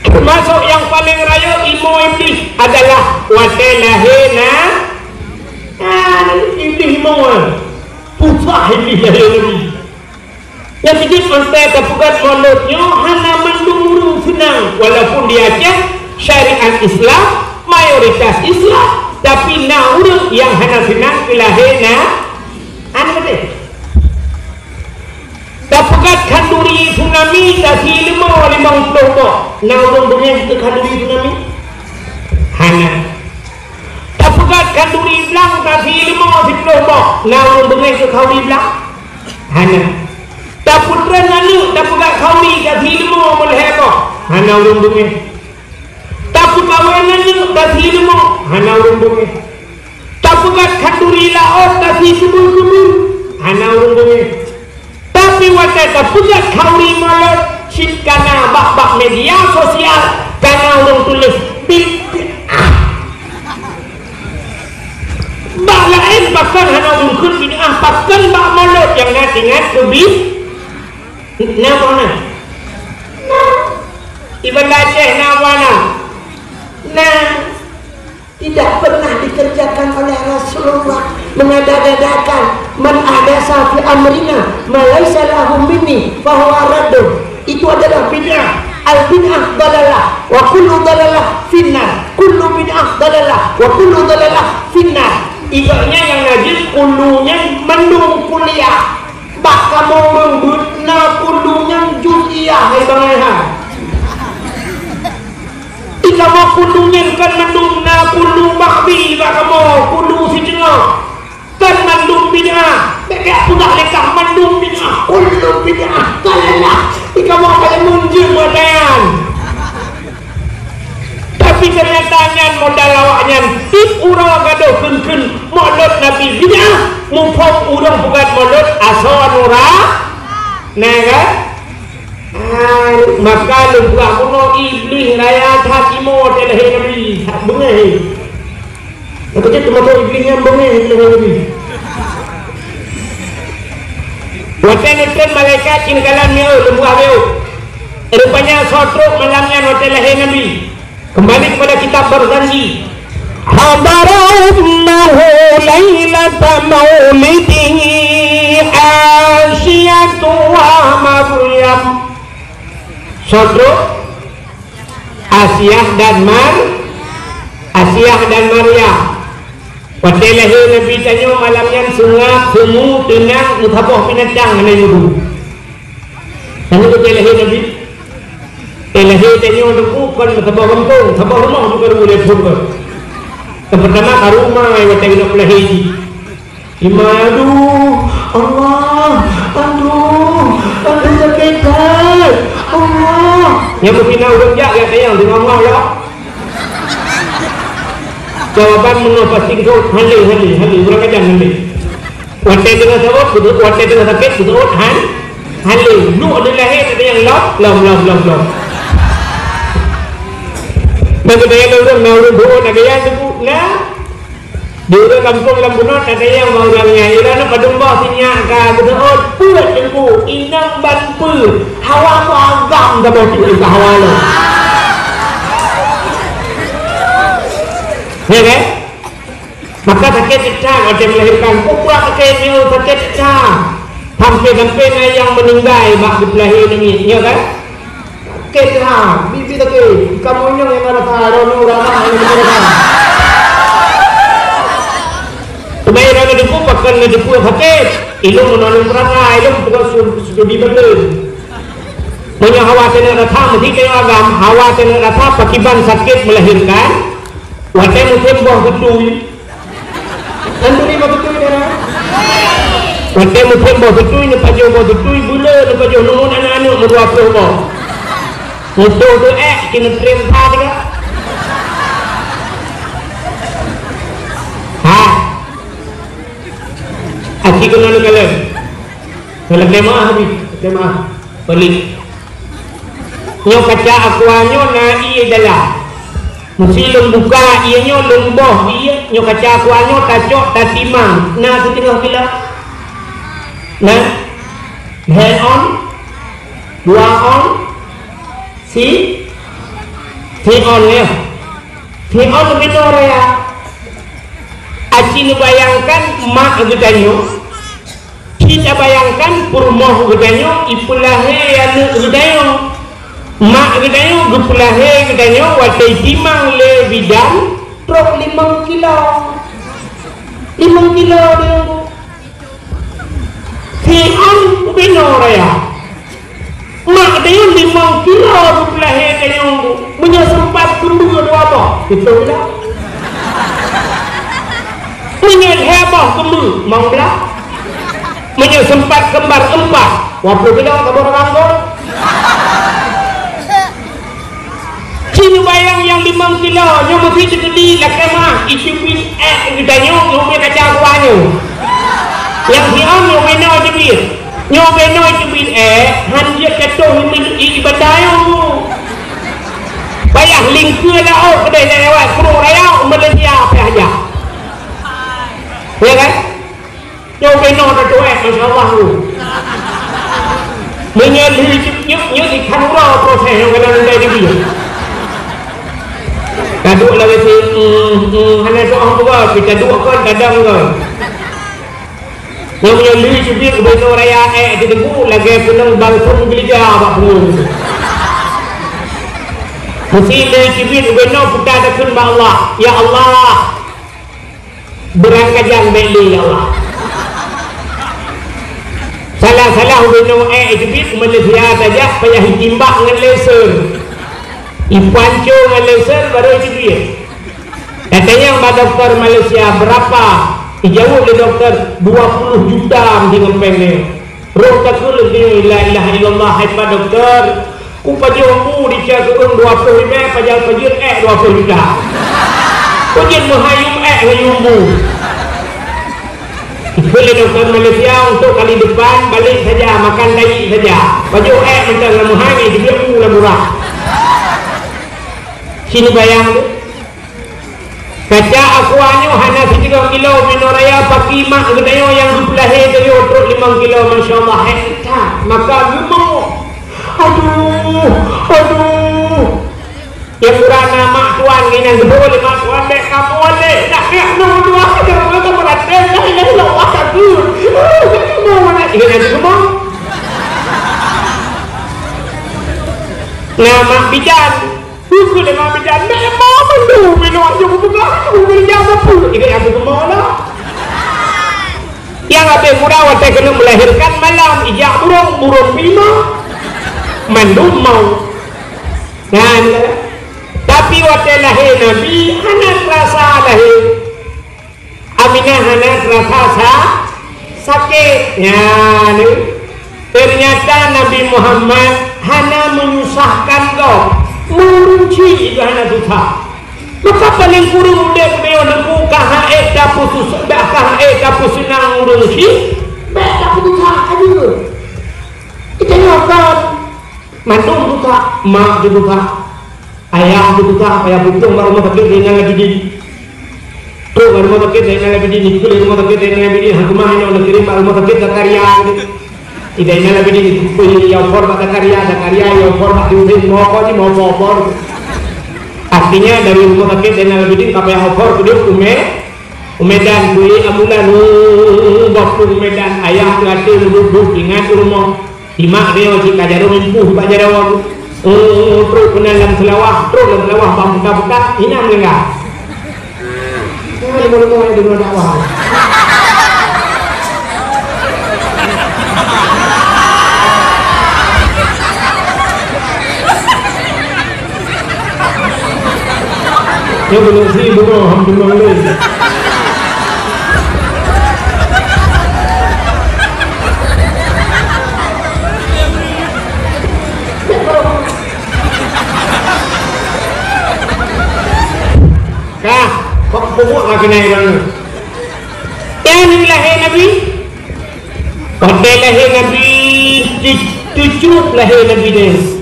Termasuk yang paling raya ilmu iblis adalah wate lahina iblis imau pusah iblis lahir Nabi yang sedikit mantai terpukat mulutnya hana mendung senang walaupun dia Aceh syariat Islam mayoritas Islam tapi naur yang hana senang lahirna betul terpukat kanduri tsunami kasih 50 naur dunia itu kanduri tsunami hana terpukat kanduri belang kasih 50 naur dunia itu kawin belang hana tak putra nanu tak pegat kawin kasih 5 melheko hana urung dungi tak pukawan nanu kasih 5 hana urung dungi tak pegat kanduri laot kasih kubur-kubur hana urung dungi tapi waktu tak pegat kawin malut sit kana bak-bak media sosial kana urung tulis bak lain bahkan hana urung kun bid'ah bahkan bak malut yang ingat lebih nama Ibn Aceh nama tidak pernah dikerjakan oleh Rasulullah mengada-adakan man ahdatsa fi amrina ma laysa lahu minni fa huwa raddun itu adalah bid'ah al bid'ah dalalah wa kullu dalalah finnar kullu bid'ah dalalah wa kullu dalalah finnar ibaratnya yang najis kullunya mendung kuliah bak kamu membutna kundungnya juz'iyah hai bangaiha ika mau kundungnya kan mendung na kulu mahbi bakamo kulu si jengah kan mandum bid'ah dekat pudak lekah mandum bid'ah kulu bid'ah kalalah ikamu pada munjir matayan tapi kenyataannya modal awaknya tip urang gaduh kun mulut nabi bid'ah mufok urang bukan mulut asal urang nah kan maka lupa kuno iblis raya hakimo telahi nabi bengeh aku cakap maka iblis yang bengeh telahi nabi watan malaikat cinkalan miu lembuah miu rupanya sotruk malamnya telahi nabi kembali kepada kitab berjanji hadarahumnahu laylata maulidihi asyatu wa maryam Sodro Asiyah dan Maryam pada lahir Nabi tanya malamnya sungap semu tenang mutaboh pinatang mana yudu tanya tu lahir Nabi lahir tanya untuk bukan mutaboh kampung mutaboh rumah bukan boleh pun pertama ke rumah yang tengok lahir aduh Allah aduh sakit Allah yang berpindah urut jak yang tayang dengan Allah ya jawapan menopasing tu hali berapa jam hali watai dengan sabut watai dengan sakit betul hali lu ada lahir ada yang lom bagi daya orang buat ada yang tu lah di urang kampung Lambunot ada yang mau orangnya irana padumba sinyak ka betul puat jengku inang banpu hawa mu agam dah bau tu hawa lo ya kan maka sakit cecah ada melahirkan pupuk sakit miu sakit cecah sampai yang meninggal bak berlahir ini ya kan sakit lah bibi sakit kamu yang ada taruh orang ini Kemarin ada depu pakai depu sakit, ilmu menolong perangai, ilmu bukan sudah dibeli. Punya hawa tenar rata, mesti kaya agam hawa tenar rata pakiban sakit melahirkan. Watai musim buah betul. Antu ni buah betul dia. Watai musim buah betul ni pajau buah betul gula ni pajau nungun anak-anak berdua puluh. Musuh tu kena terima juga. Asyik kena lu kalau kemah balik nyo kaca akuanyo na iya dalam mesti lung buka iya nyo lung boh iya nyo kaca akuanyo tacok tatimang na setengah kilo nah hand on dua on si on ya si on lebih nora ya aci bayangkan mak gedanyo kita bayangkan purmoh gedanyo ipulahe yang gedanyo mak gedanyo gepulahe gedanyo watai timang le bidang trok 5 kilo dia sian benor ya mak gedanyo 5 kilo gepulahe gedanyo punya sempat kembur dua apa itu lah menyel heboh kembur mau belah menyel sempat kembar 4 wapur tidak kabar rangkul sini bayang yang 5 kilo yang mesti segedi lah kemah isipin gedanya nyobek kaca akuanyo yang siang nyobeno jebit nyobeno jebit hanjir jatuh ibadayo bayang lingkir lah kedai lewat kurung raya Malaysia apa aja ya kan? Jauh benar tu Masya Allah tu menyelih nyuk di kanura proses yang kena rendah di dia kaduk lah kata hanya soal juga kita dua kan kadang ke yang menyelih cubit benar raya di debu lagi penang balkon geliga apa pun mesti dia cubit benar kita ada Allah ya Allah berangkat beli ya Allah salah beno jebit Malaysia saja payah timbak dengan laser ipanco dengan laser baru jebit Katanya mbak dokter Malaysia berapa? Dijawab oleh dokter 20 juta mesti ngempeng ni. Roh takul ni la ilaha illallah. Hai pak dokter, ku pajak aku dicak urung 20 ribu pajak 20 juta. Pajak menghayum ngayumbu. Boleh dokter Malaysia untuk kali depan balik saja makan tai saja. Pajak mentang lamu hangi dia mula murah. Sini bayang tu. Kaca aku hanya 3 kilo minoraya paki mak gedayo yang dipelahi dari otrok 5 kilo masya-Allah hektar. Maka gemuk. Aduh. Yang kurana mak tuan kena boleh mak tuan dek kamu boleh. Nak dua ada kamu berada dah lo aku. Mau mana ingin ada gemuk. Nama bidan buku dengan bidan memang mendu minum aja buka buku jam apa ini yang kemana yang ada murah waktu kena melahirkan malam ijak burung bima mandu mau dan tapi waktu lahir Nabi anak rasa lahir Aminah anak rasa sakit ya ternyata Nabi Muhammad hana menyusahkan kau mengunci itu hana susah maka paling kurung dia kena nemu kahae dapus senang mengunci dapus susah aja kita nyokap mandung susah mak juga susah ayah juga susah ayah butuh rumah sakit dengan lagi di tuh rumah sakit dengan lagi di kulit rumah sakit dengan lagi di rumah hanya nak kirim rumah sakit ke karya tidak ada lebih di yang format karya yang format diusin mau apa artinya dari rumah sakit dan lebih di apa yang offer kedua umedan kui amulan waktu umedan ayah ngasih duduk ingat rumah imak dia jika jarum impuh pak jarum terus dalam selawah buka ini enggak ini mau di mana dakwah ya belum sih bro alhamdulillah kah kok pokok lagi naik orang yang lahir Nabi pada lahir Nabi tujuh lahir Nabi dia.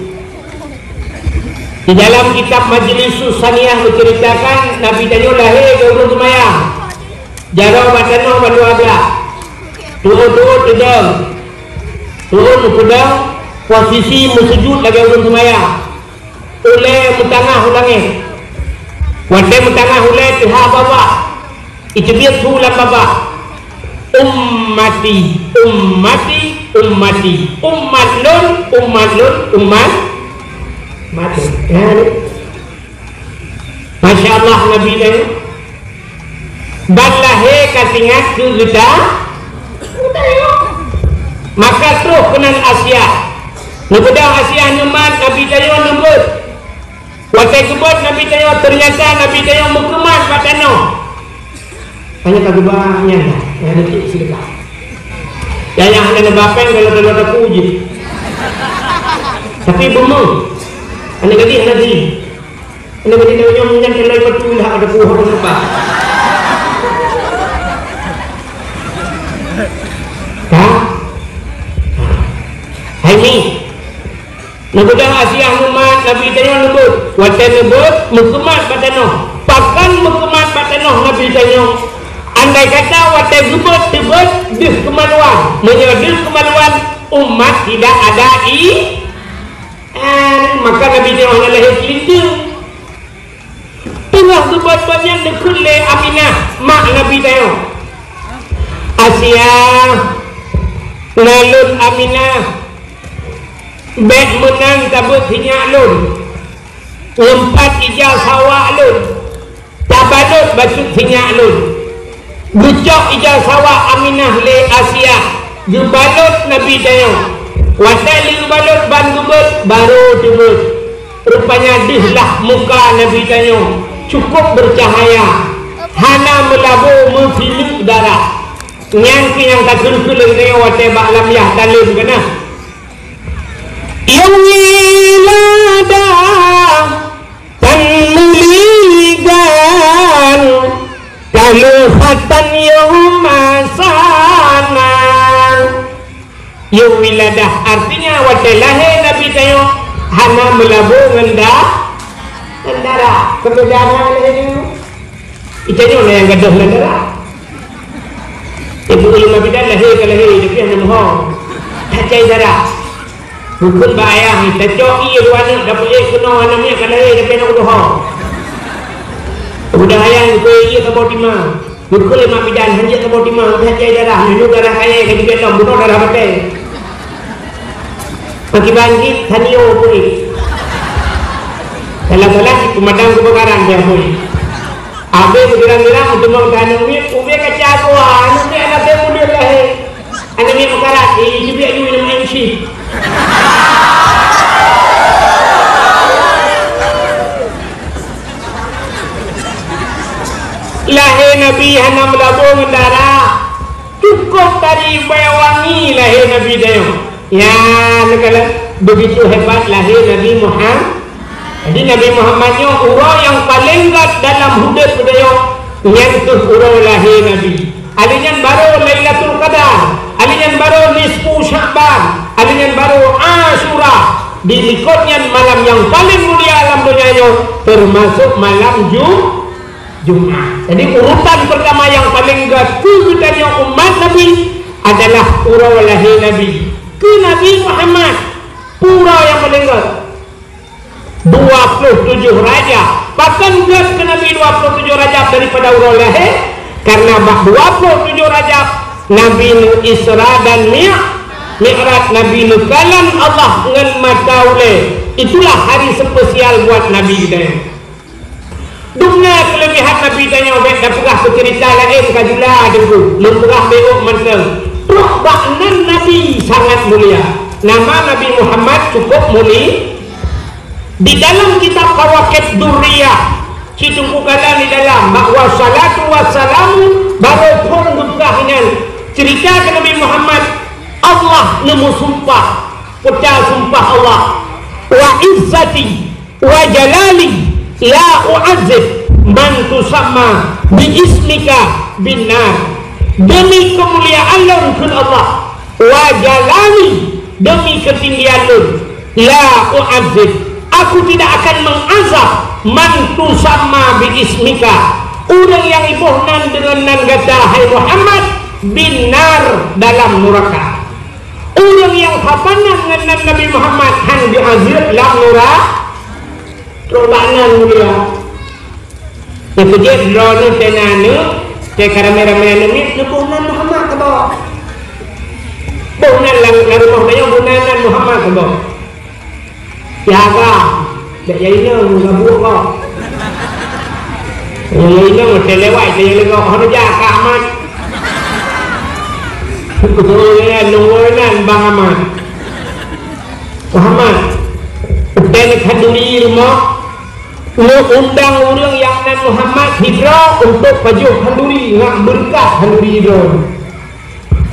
Di dalam kitab Majlis Susaniyah menceritakan Nabi Daniel lahir ke urung semayang jarau batanoh baru abla turun pedang posisi musujud lagi urung semayang oleh mutangah ulangnya wadai mutangah uleh tiha baba icebit sulam baba ummati mati Masya Allah Nabi dan balahe katingat ke kita maka terus kenan Asia nubedang Asia nyemat Nabi tayo nubed waktu kebut Nabi tayo ternyata Nabi tayo mukemat patano banyak kagubahnya ya detik sedekah yang ada nebapeng kalau ada puji tapi bumbu anda kata nanti anda kata dia menyan kelai betul dah ada puhur apa kah hai ni nabudang Asia umat Nabi tanya nebut watan nebut mukemat batanoh pakan mukemat batanoh Nabi tanya andai kata watan gebut tebut dis kemaluan menyedis kemaluan umat tidak ada maka Nabi dia orang lahir selindung tengah sebab-sebab yang dekul le Aminah mak Nabi dia Asia nalun Aminah beg menang tabut hinyak lun empat ijal sawak lun tabalut basut hinyak lun gucok ijal sawak Aminah le Asia jubalut Nabi dia wasai balut ban gubut baru tibut rupanya dihlah muka Nabi tanya cukup bercahaya hana melabur memfiluk darah nyangki yang tak kulkulung dia wate ba'lam yah dalim kena yang wilada tanmuligan kaluhatan yumasana yang wiladah artinya wate lahir Nabi tayo hana melabur darah kemudian lahir itanya orang yang gaduh darah ibu ulama bidan lahir ke lahir tapi yang mohon tak cai darah hukum bayang tak cok iya dua anak dah boleh kena anaknya ke lahir tapi nak gaduh udah hayang ke iya ke bawah timah hukum ulama bidan hanya ke bawah timah tak cai darah minum darah kaya ke juga tak bunuh darah batai bagi bangkit tanio boleh salah-salah si pemadam kebakaran dia boleh habis bergerak-gerak untuk mengganang umi kacau aku umi anak saya muda lahir anak umi mekarat juga you minum MC lahir Nabi hana melabur darah cukup tadi wangi lahir Nabi dia ya kalau begitu hebat lahir Nabi Muhammad. Jadi Nabi Muhammadnya urau yang paling gat dalam hidup beliau yang tu urau lahir Nabi. Alinya baru Lailatul Qadar, alinya baru nisfu Sya'ban, alinya baru Asyura. Diikutnya malam yang paling mulia alam dunia termasuk malam Jumat. Jadi urutan pertama yang paling gat keutanya umat Nabi adalah urau lahir Nabi. Ke Nabi Muhammad pura yang paling gat 27 Rajab bahkan gas ke Nabi 27 Rajab daripada urau lahir karena 27 Rajab Nabi nu Isra dan Mi'raj Nabi nu kalam Allah dengan mata uleh itulah hari spesial buat Nabi kita dunia kelebihan Nabi tanya dah pernah bercerita lain kajula dulu belum pernah beok manteng baknan Nabi sangat mulia nama Nabi Muhammad cukup mulia di dalam kitab Kawakib Durriyah Cidungku kala di dalam bahwa salatu wassalamu baru pun bukahinan cerita ke Nabi Muhammad Allah nemu sumpah pecah sumpah Allah wa izzati wa jalali la u'azzib man tusamma bi ismika binar demi kemuliaan Allah wa jalali demi ketinggian la u'azzib aku tidak akan mengazab mantu sama biismika orang yang ibuhnan dengan nan kata hai Muhammad binar dalam neraka orang yang hapanan dengan Nabi Muhammad han diazab dalam neraka terobanan mulia itu je drone tenane ke kamera-kamera ni ibuhnan Muhammad ke bawah buhnan lang rumah dia buhnan Muhammad ke bawah jaga tak jadinya ngabuk kau ini mesti lewat dia lewat harus jaga amat kemudian nungguan Bang Ahmad Muhammad dan kenduri rumah lu undang orang yang nan Muhammad hijrah untuk baju kenduri nak berkat kenduri itu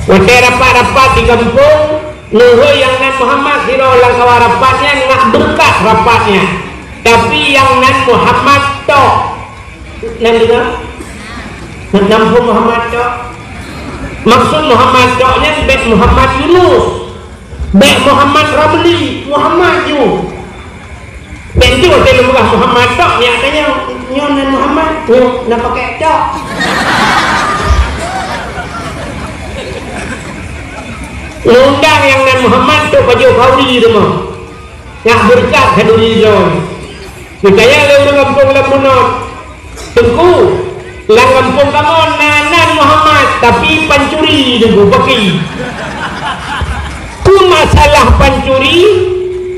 waktu rapat-rapat di kampung nuhu yang nan Muhammad hiro lang kawarapatnya nak berkat rapatnya tapi yang nan Muhammad tok nan juga nak nampung Muhammad tok maksud Muhammad toknya bek Muhammad Yunus bek Muhammad Ramli Muhammad you bek tu waktu lemah Muhammad tok yang tanya nyon nan Muhammad nak pakai tok undang yang nan Muhammad tu baju kauri tu mah nak berkat kaduri jom percaya le orang kampung lamunot tengku lang kampung kamu nan Muhammad tapi pancuri tengku baki ku masalah pancuri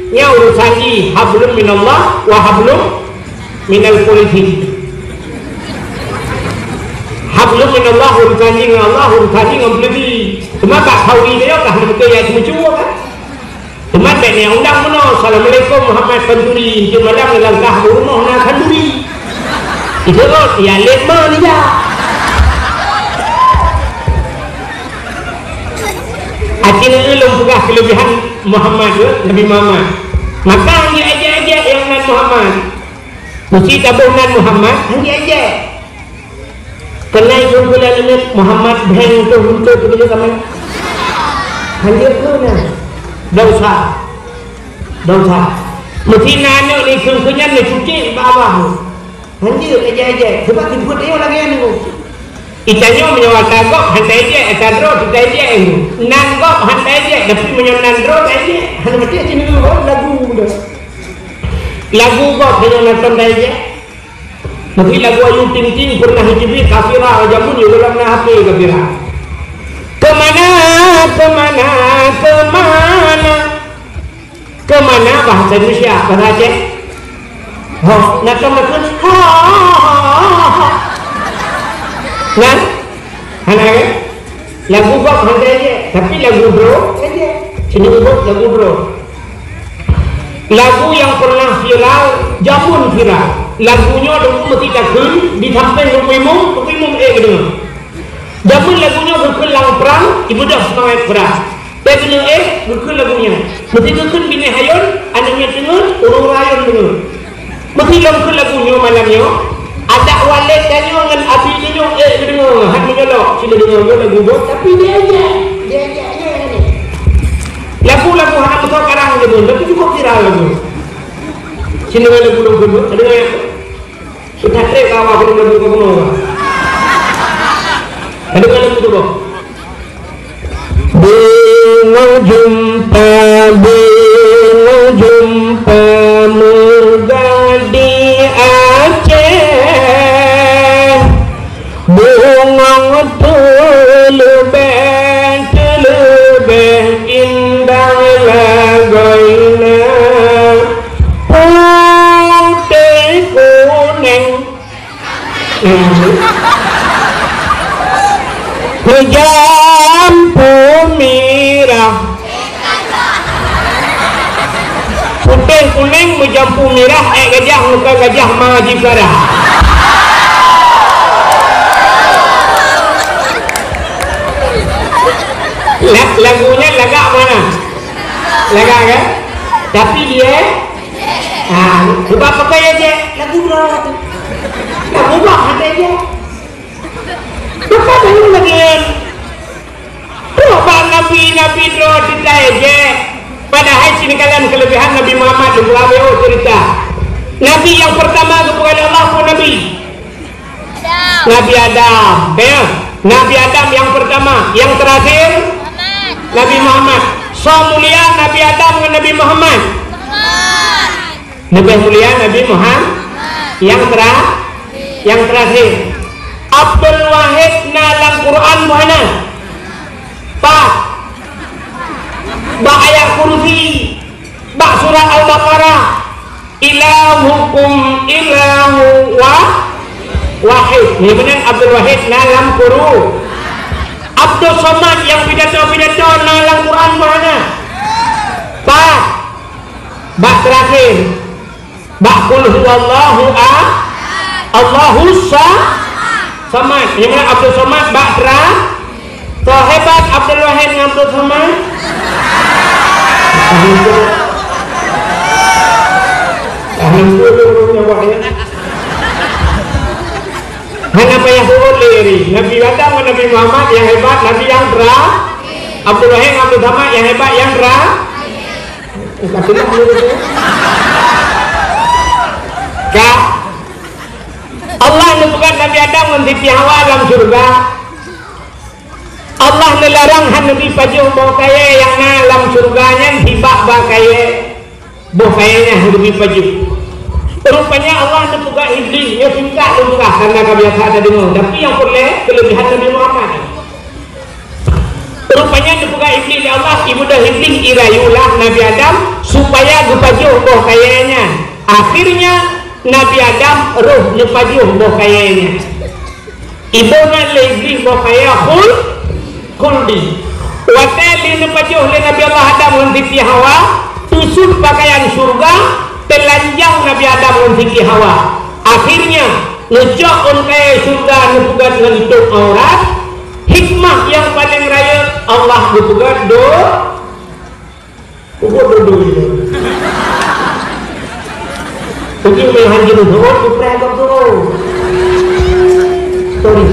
nya urusan ni hablum minallah wa hablum minal politik hablum minallah urusan ni dengan Allah urusan ni dengan politik cuma tak kauri dia lah betul yang cuma kan cuma ben yang undang mana assalamualaikum Muhammad pancuri je malam langkah rumah nak kanduri Itu ya lima ni ya. Akhirnya belum pegah kelebihan Muhammad Nabi Muhammad. Maka dia aja yang nan Muhammad. Mesti tabuh nan Muhammad, dia aja. Kena itu bulan ini Muhammad beng tu untuk kita sama. Hanya tu nah. Dosa. Mesti nano ni kunnya ni cuci bawah. Hanya aja. Sebab dibuat dia lagi yang ni. Itanyo menyawa kagok hantai je etadro kita je nanggok hantai je tapi menyonandro aja hanya mesti sini lagu dah lagu kok dengan nonton aja mesti lagu ayu ting pernah hijibi kafirah jamun yo dalam HP kafirah kemana bahasa Indonesia bahasa Aceh nak nah, anak lagu kok hantai aja, tapi lagu bro aja. Sini lagu bro. Lagu yang pernah viral, jamun viral. Lagunya dulu mesti takun di samping rumimum gitu. Jamun lagunya berkelang perang, ibu dah semangat perang. Tapi berkelang lagunya. Mesti takun bini hayun, anaknya tengah, urung rayun tengah. Mesti lagunya malamnya. Ada walid tanya dengan abi tanya dengar hak menyolok sila dengar lagu tu tapi dia aja ni lagu-lagu hak betul karang je pun tapi cukup viral lagu sini lagu tu ada yang sudah trek awak lagu tu ada lagu tu bingung jumpa murgadi Aceh bungong tulubeh indah lagoina putih kuning jambu merah putih kuning menjampu merah gajah muka gajah majib darah lagunya lagak mana lagak kan tapi dia sebab pakai aja lagu berapa lagu berapa aja bukan dulu lagi berapa nabi dro cerita aja padahal sini kalian kelebihan Nabi Muhammad cerita Nabi yang pertama kepada Allah pun Nabi Adam ya Nabi Adam yang pertama yang terakhir Nabi Muhammad so mulia Nabi Adam dengan Nabi Muhammad lebih mulia Nabi Muhammad yang terakhir Abdul Wahid dalam Quran mana Pak bak ayat kursi bak surat Al-Baqarah ilahukum ilahu wahid ini benar Abdul Wahid dalam Quran Abdul Somad yang pidato dalam Quran mana Pak bak terakhir bak qul huwallahu Allahu Somad ini benar Abdul Somad bak terakhir so hebat Abdul Wahid dengan Abdul Somad hanya payah boleh Nabi Adam dan Nabi Muhammad yang hebat Nabi yang terakhir Abdul Wahid Abdul Somad yang hebat yang terakhir Allah menyebutkan Nabi Adam menditi Hawa dalam surga Allah melarang Nabi pajuh bawa kaya yang dalam surganya hibak bawa kaya bawa kayanya Nabi pajuh rupanya Allah membuka iblis ya singkat lumrah karena kebiasaan ada dengar tapi yang boleh kelebihan Nabi Muhammad rupanya membuka iblis ya Allah ibu dah iblis irayulah Nabi Adam supaya gepajuh bawa kayanya akhirnya Nabi Adam roh nepajuh bawa kayanya ibu nak iblis bawa kaya kuldi wateli nepajuh le Nabi Allah Adam mengikuti Hawa tusuk pakaian surga telanjang Nabi Adam mengikuti Hawa akhirnya ngejok onkai surga nupugat ngentuk aurat. Hikmah yang paling raya Allah nupugat Mungkin menghanjir doang, kupragak doang. Sorry.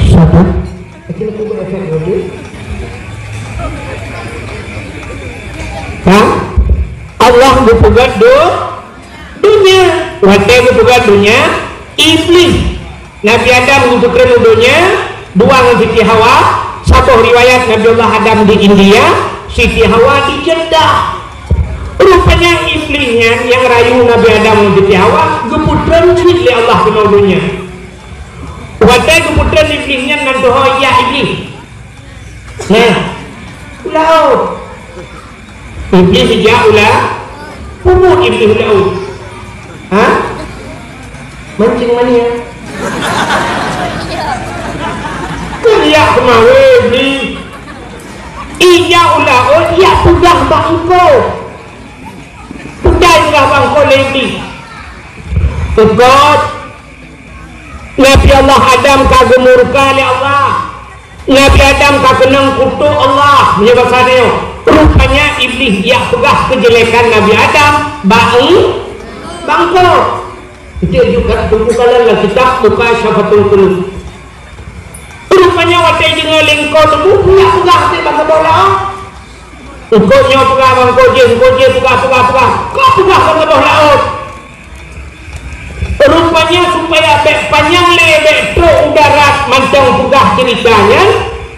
Satu. Akhirnya aku berefek lagi. Allah berpegat dunia. Wate berpegat dunia. Iblis. Nabi Adam berpegat dunia. Dua Siti Hawa. Satu riwayat Nabi Allah Adam di India. Siti Hawa di Jeddah. Rupanya iblisnya yang rayu Nabi Adam Siti Hawa geputran sweet li Allah kenal dunia. Watai geputran iblisnya nantoh ya iblis. Nah, laut. Iblis sejak ulah pumut iblis laut. Hah? Mancing mania. Kaliak kemawe iblis. Iya ulah oh iya pegang bangko. Pedai ulah bangko lagi. Sebab Nabi Allah Adam kagum murka oleh Allah. Nabi Adam kakenang kutuk Allah menyebab sana. Rupanya iblis dia pegah kejelekan Nabi Adam bangko. Itu juga buku kalian kitab buka Syafatul Qulub. Rupanya watai dengan lingkau tu punya pegah di bangko bola. Engkau nyawa pegah bangko je pegah. Kau pegah bangko bola. Rupanya supaya panjang lebek tu udara mancang pegah ceritanya,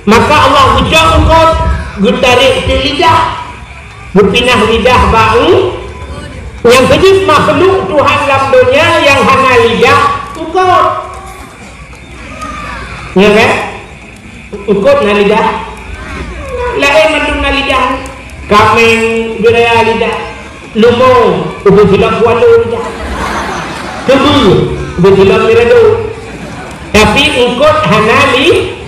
maka Allah ucap engkau getarik ke lidah, berpindah lidah bang. Yang kejip makhluk Tuhan dalam dunia yang hana lidah engkau. Ya kan? Engkau na lidah. Lain mandung na lidah. Kameng beraya lidah. Lumong ubu silap walu lidah. Kebu ubu silap mirado. Tapi engkau hana lidah.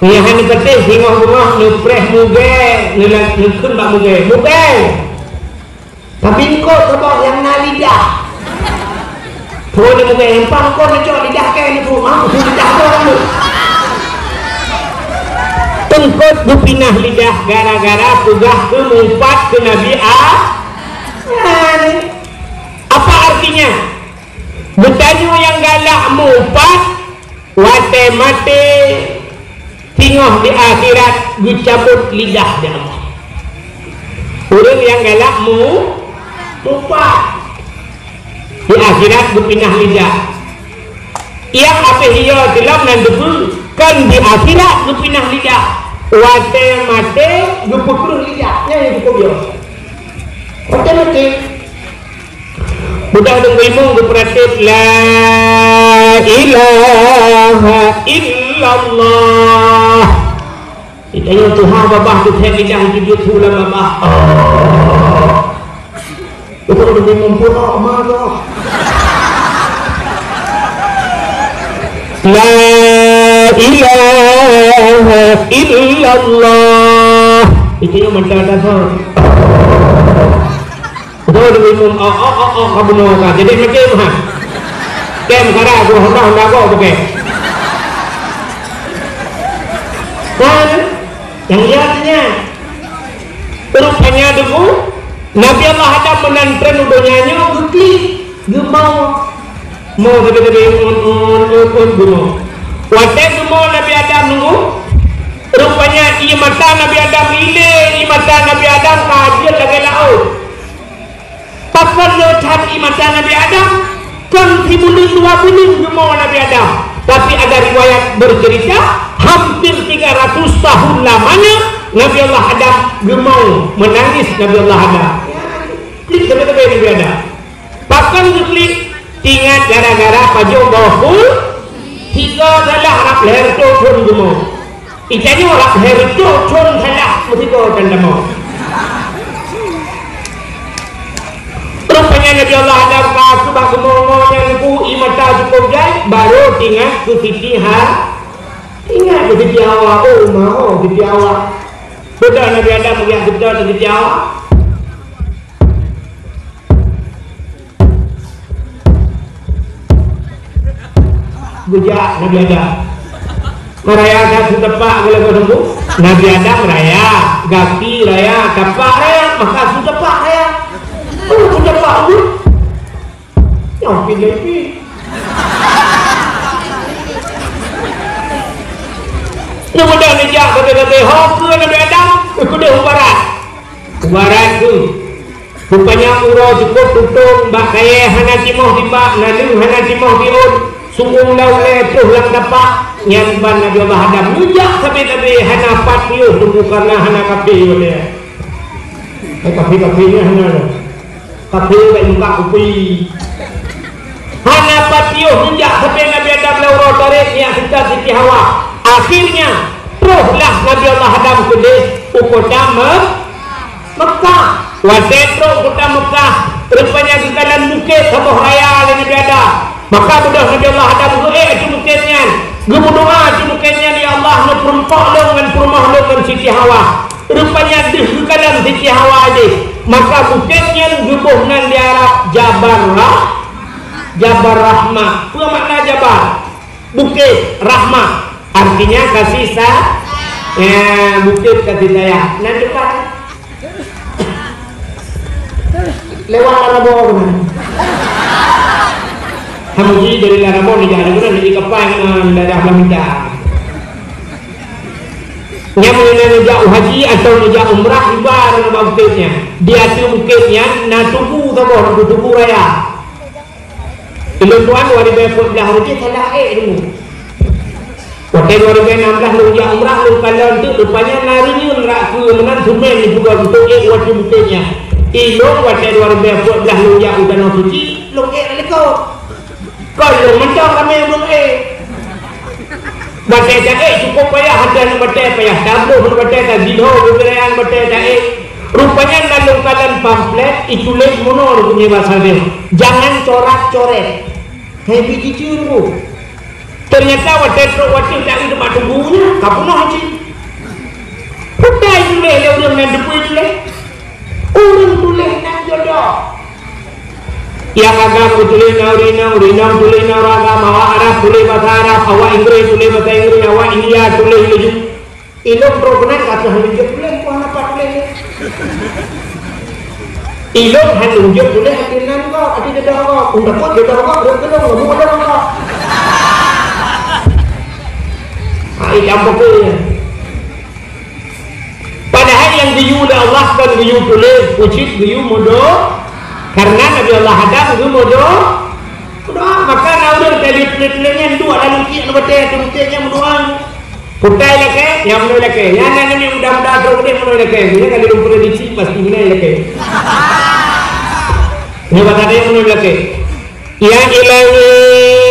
Yang hanya ketih singong-singong nupreh muge nukun bak muge tapi engkau sebab yang na lidah tuh ni muge empang kau necok lidah ke ni tu mampu lidah kau kamu engkau berpindah lidah gara-gara pegah ke mumpat ke Nabi apa artinya bertanya yang galak mumpat wate mate tinggal di akhirat dicabut lidah dia. Orang yang galak lupa di akhirat berpindah lidah. Yang apa dia dalam nanti kan di akhirat berpindah lidah. Wate mate berputus lidah. Yang itu dia. Wate mate. Budak tunggu imung berperatip la ilaha illallah. Kita yang Tuhan babah tu saya lidah hidup sulam babah. Itu lebih mempunyai amarah. La ilaha illallah. Itu yang mendadak. Itu lebih kamu nak jadi macam mana? Kem sekarang aku hendak kau pakai. Dan yang lihatnya rupanya dulu Nabi Allah Adam menantren udahnya gukli gemau mau tadi gemau wadah gemau Nabi Adam nunggu rupanya ia mata Nabi Adam ile ia mata Nabi Adam kajian lagi laut papan lecat ia mata Nabi Adam kan timbulin dua bulan gemau Nabi Adam tapi ada riwayat bercerita hampir 300 tahun lamanya Nabi Allah Adam gemau menangis Nabi Allah Adam klik sampai Nabi Adam bahkan klik ingat gara-gara pajong bawah tiga salah harap leher cocon gemau itanya harap leher cocon salah mesti kau tanda mau rupanya Nabi Allah Adam kasu bak gemau yang ku imata cukup jai baru tinggal ku siti ingat ke siti awak mau siti awak sudah Nabi Adam melihat betul siti awak bujak Nabi Adam. Merayakan setepak kalau kau tunggu. Nabi Adam raya, gaki raya, kapak raya, maka setepak raya. Oh, setepak tu. Yang pilih-pilih. Kemudian dijak kata-kata hok ke Nabi Adam, kuda ubarat. Ubarat tu. Rupanya urau cukup tutung, bak kaya hana timoh di bak, nalu hana timoh di ud, sungguh lau letuh lang dapak, nyanban Nabi Allah Adam. Mujak sampai-sampai hana patiuh, tunggu karena hana kapi dia. Kapi-kapinya hana. Kapi kat muka kupi. Hana patiuh, mujak sampai Nabi Adam lau tarik, yang kita Siti Hawa. Akhirnya, rohlah Nabi Allah Adam kedis, ukutama Mekah. Wasetro kota Mekah, rupanya kekalan bukit Sabah Raya Nabi Adam. Maka sudah Nabi Allah Adam itu bukitnya. Gemudoa itu bukitnya di Allah memperempok dengan perumah dengan Siti Hawa. Rupanya di kekalan Siti Hawa ini. Maka bukitnya gebuhnan di Arab Jabar Rahmah. Apa makna Jabar? Bukit Rahmah. Artinya kasih bukit kasih sayang. Nah cepat. Lewat Larabau benar. Hamuji dari Larabau ni jangan benar di kapal dadah Lamida. Yang menjak haji atau menjak umrah ibarat nama bukitnya. Dia tu bukitnya na tubuh tabah tubuh raya. Ilmu tuan 2014 hari salah dulu. Pada 2016 lu jak umrah lu kalau tu rupanya narinya rak ke menan sumen juga untuk waktu bukitnya. Ilong pada 2014 lu jak udah suci lu lekau. Kalau mentang kami belum baca jae cukup payah hadan baca payah tabuh baca tadino beberapa baca jae. Rupanya lalu kalian pamflet ditulis mono punya bahasa dia. Jangan corak-coret. Kayak begitu tu. Ternyata waktu tak ada tempat tunggunya, kamu nak haji. Bukan tulis dia orang nak depan tulis. Orang tulis nak jodoh. Yang agama tulis Urinam tulis agama, awak Arab tulis bahasa Arab, awak Inggeris tulis bahasa Inggeris, awak India tulis Indonesia. Ilok program kata hanya tulis, kau apa tulis? Ilok hanya tulis hatinan kau, hati dedah kau, undak kau dedah kau, berkedong kau, berkedong kau. Padahal yang diyu oleh Allah kan diyu tulis, pucit diyu mudo. Karena Nabi Allah Adam itu mudo. Maka naudul tulis-tulisnya dua lalu kian betul tulisnya mudoan. Putai leke, yang mudo leke. Yang nanti mudah-mudah terus dia mudo leke. Ini kalau dia prediksi pasti ini leke. Ini kata dia mudo leke. Ya ilahi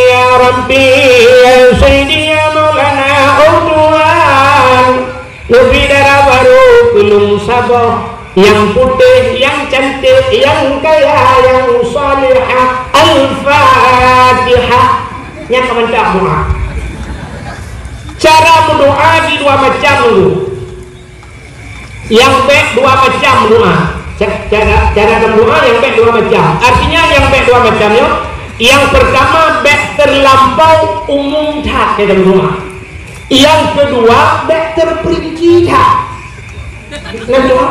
ya Rabbi ya Sayyidi ya Maulana Tuhan, lebih darah baru belum sabar, yang putih, yang cantik, yang kaya, yang salihah. Al-Fatihah. Yang kemencak doa. Cara berdoa di dua macam dulu. Yang baik dua macam doa. Cara berdoa yang baik dua macam. Artinya yang baik dua macam ya. Yang pertama baik terlampau umum tak dalam doa. Yang kedua baik terperinci tak. Dalam doa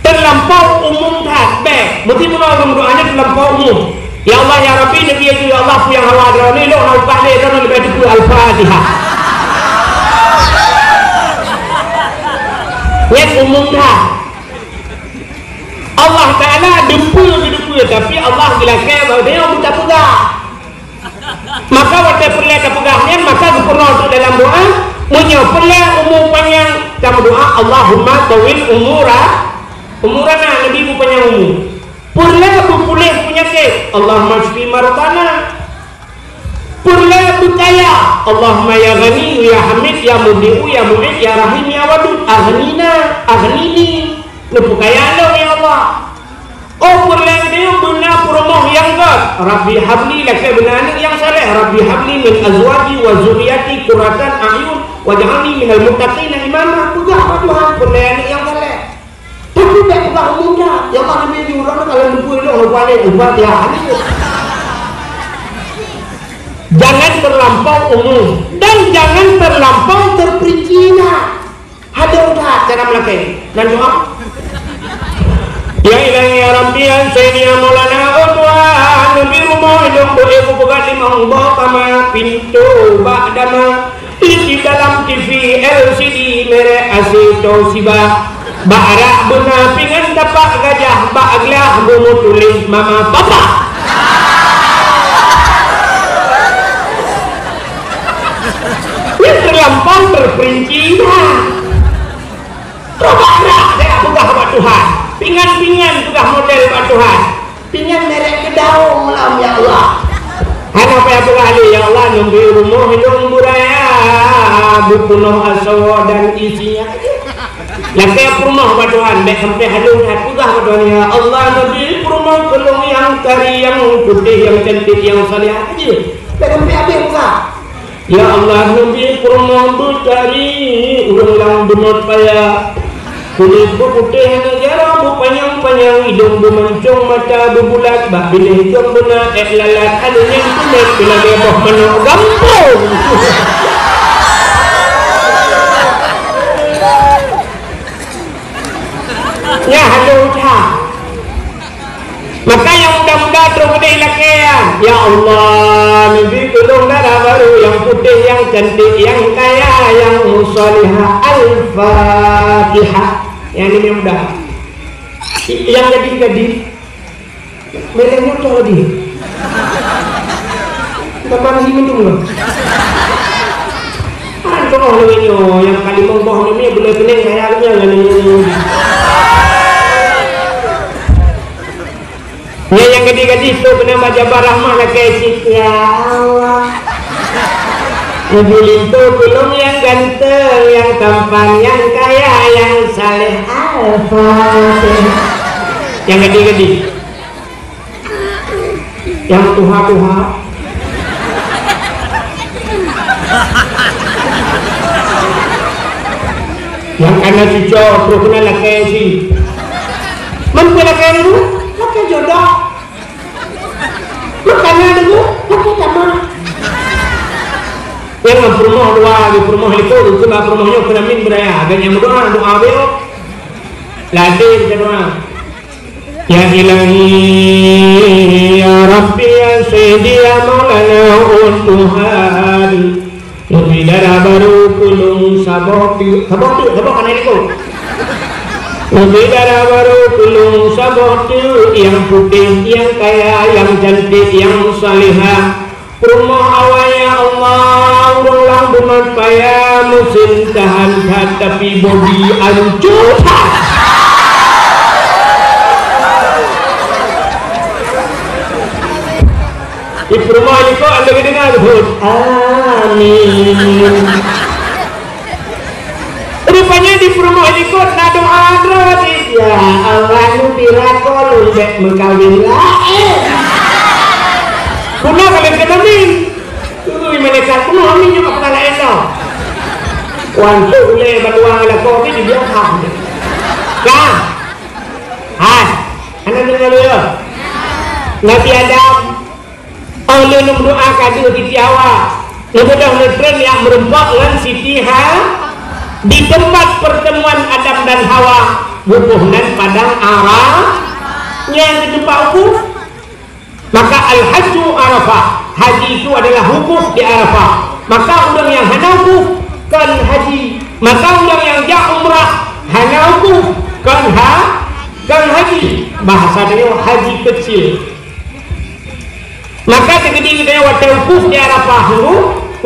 terlampau umum tak baik. Mesti menolong doanya terlampau umum. Ya Allah ya Rabbi Nabi ya Allah yang hawa drone lo hau pahle drone lebih itu Al-Fatihah. Yang umum tak. Allah Ta'ala dempul tapi Allah bilang bahawa dia minta pegang. Maka waktu perlu pegangnya maka sempurna untuk dalam doa menyopelnya umur panjang dalam doa Allahumma tawil umurana Nabi panjang umur. Pulih penyakit Allahumma shfi maradana. Pulih kaya Allahumma ya Ghani ya Hamid ya Mudi'u ya Mu'id ya Rahim ya Wadud aghnini lepu kaya lo ya Allah. Oh purlang dia benar perumoh yang god. Rabbi habli laka benar yang saleh. Rabbi habli min azwaji wa zuriyati qurratan a'yun waj'alni minal muttaqina imama. Pegah Tuhan purlang yang saleh. Tapi tak pegah umumnya. Ya Allah Nabi diurang kalau lupa itu orang balik Al-Fatihah. jangan terlampau umum dan jangan terlampau terperinci. Ada udah cara melakukan dan doa. Ya ilahi ya rabbi ya sayyidi ya maulana Tuhan nabi rumah hidup boleh buka lima kama pintu ba'dama isi dalam TV LCD merek asli Toshiba ba'ra buna pingan tapak gajah ba'aglah bumu tulis mama papa. Ini terlampau terperinci. Coba saya buka buat Tuhan. Pingan-pingan juga model buat Tuhan. Pingan merek kedaung lah ya Allah. Hanya apa yang kali ya Allah nunggu rumah hidung buraya bukunuh asawa dan isinya. Lakai rumah buat Tuhan. Baik sampai halung hati juga buat Tuhan ya Allah nabi rumah kelung yang kari yang putih yang cantik yang salih aja. Baik sampai habis juga. Ya Allah nabi rumah bercari ulang bunut payah. Kulit putih negara bu panjang-panjang hidung bu mancung mata bu bulat bak bila hitam benar lalat ada yang kulit bila dia boh menuk gampung. Ya halo dah. Maka yang muda-muda terus dilakukan. Ya Allah nabi tolong darah baru yang putih yang cantik yang kaya yang salihah al-Fatihah. Yang ini mudah. Yang gadis-gadis mereka tahu dia. Kita masih minum loh. Kan orang ini yang kali mengboh ini boleh pening kayaknya ini. Ya yang gadis-gadis tu kena baca barahmah lah kesik ya Allah. Ibu itu belum yang ganteng, yang tampan, yang kaya, yang saleh al-Fatihah. Yang gede-gede, yang tuha-tuha. Yang anak cucu terus kena laki si. Mampu laki dulu, laki jodoh. Makanya dulu, laki tamah. Yang rumah dua di rumah itu sebab rumahnya kena min beraya dan yang doa beliau ladin doa ya ilahi ya rabbi ya sayyidi ya maulana Tuhan lebih darah baru kulung sabok kan itu lebih darah baru kulung sabok yang putih yang kaya yang cantik yang salihah. Rumah awalnya Allah ulang bumat payah mesin tahan tapi bodi hancur. Di rumah itu anda dengar betul. Amin. Rupanya di rumah itu nak doa terus ya Allah nu pirakol udah mengkawin Kuna kalian kenamin, itu mereka kuno amin juga kata lain tau. Wantu ule baluang ala kopi di biasa. Kah? Hai, anda dengar dulu. Nabi Adam, Allah berdoa kadu di Jawa. Kemudian netren yang merempak dengan Siti Ha di tempat pertemuan Adam dan Hawa, bubuhnan padang Arah yang di tempat ukur. Maka al-hajju Arafah, haji itu adalah wukuf di Arafah. Maka orang yang hana wukuf kan haji, maka orang yang ja umrah hana wukuf kan haji. Bahasa dia haji kecil. Maka tegedi kita waktu wukuf di Arafah itu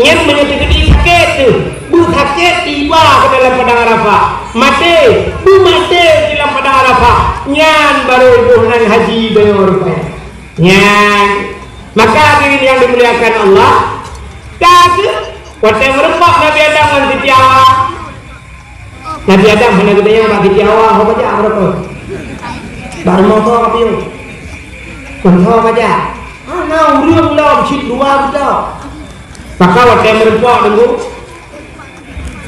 yang menyegedi sakit tu, bu sakit tiba ke dalam padang Arafah, mati di dalam padang Arafah, nyan baru ibu nan haji bayar rupanya. Yang maka ini yang dimuliakan Allah kata waktu merempak Nabi Adam dengan Siti Hawa. Nabi Adam mana gedenya dengan Siti Hawa apa aja berapa baru mau tahu apa itu tahu aja nah uriang dalam cik dua betul. Maka waktu merempak dulu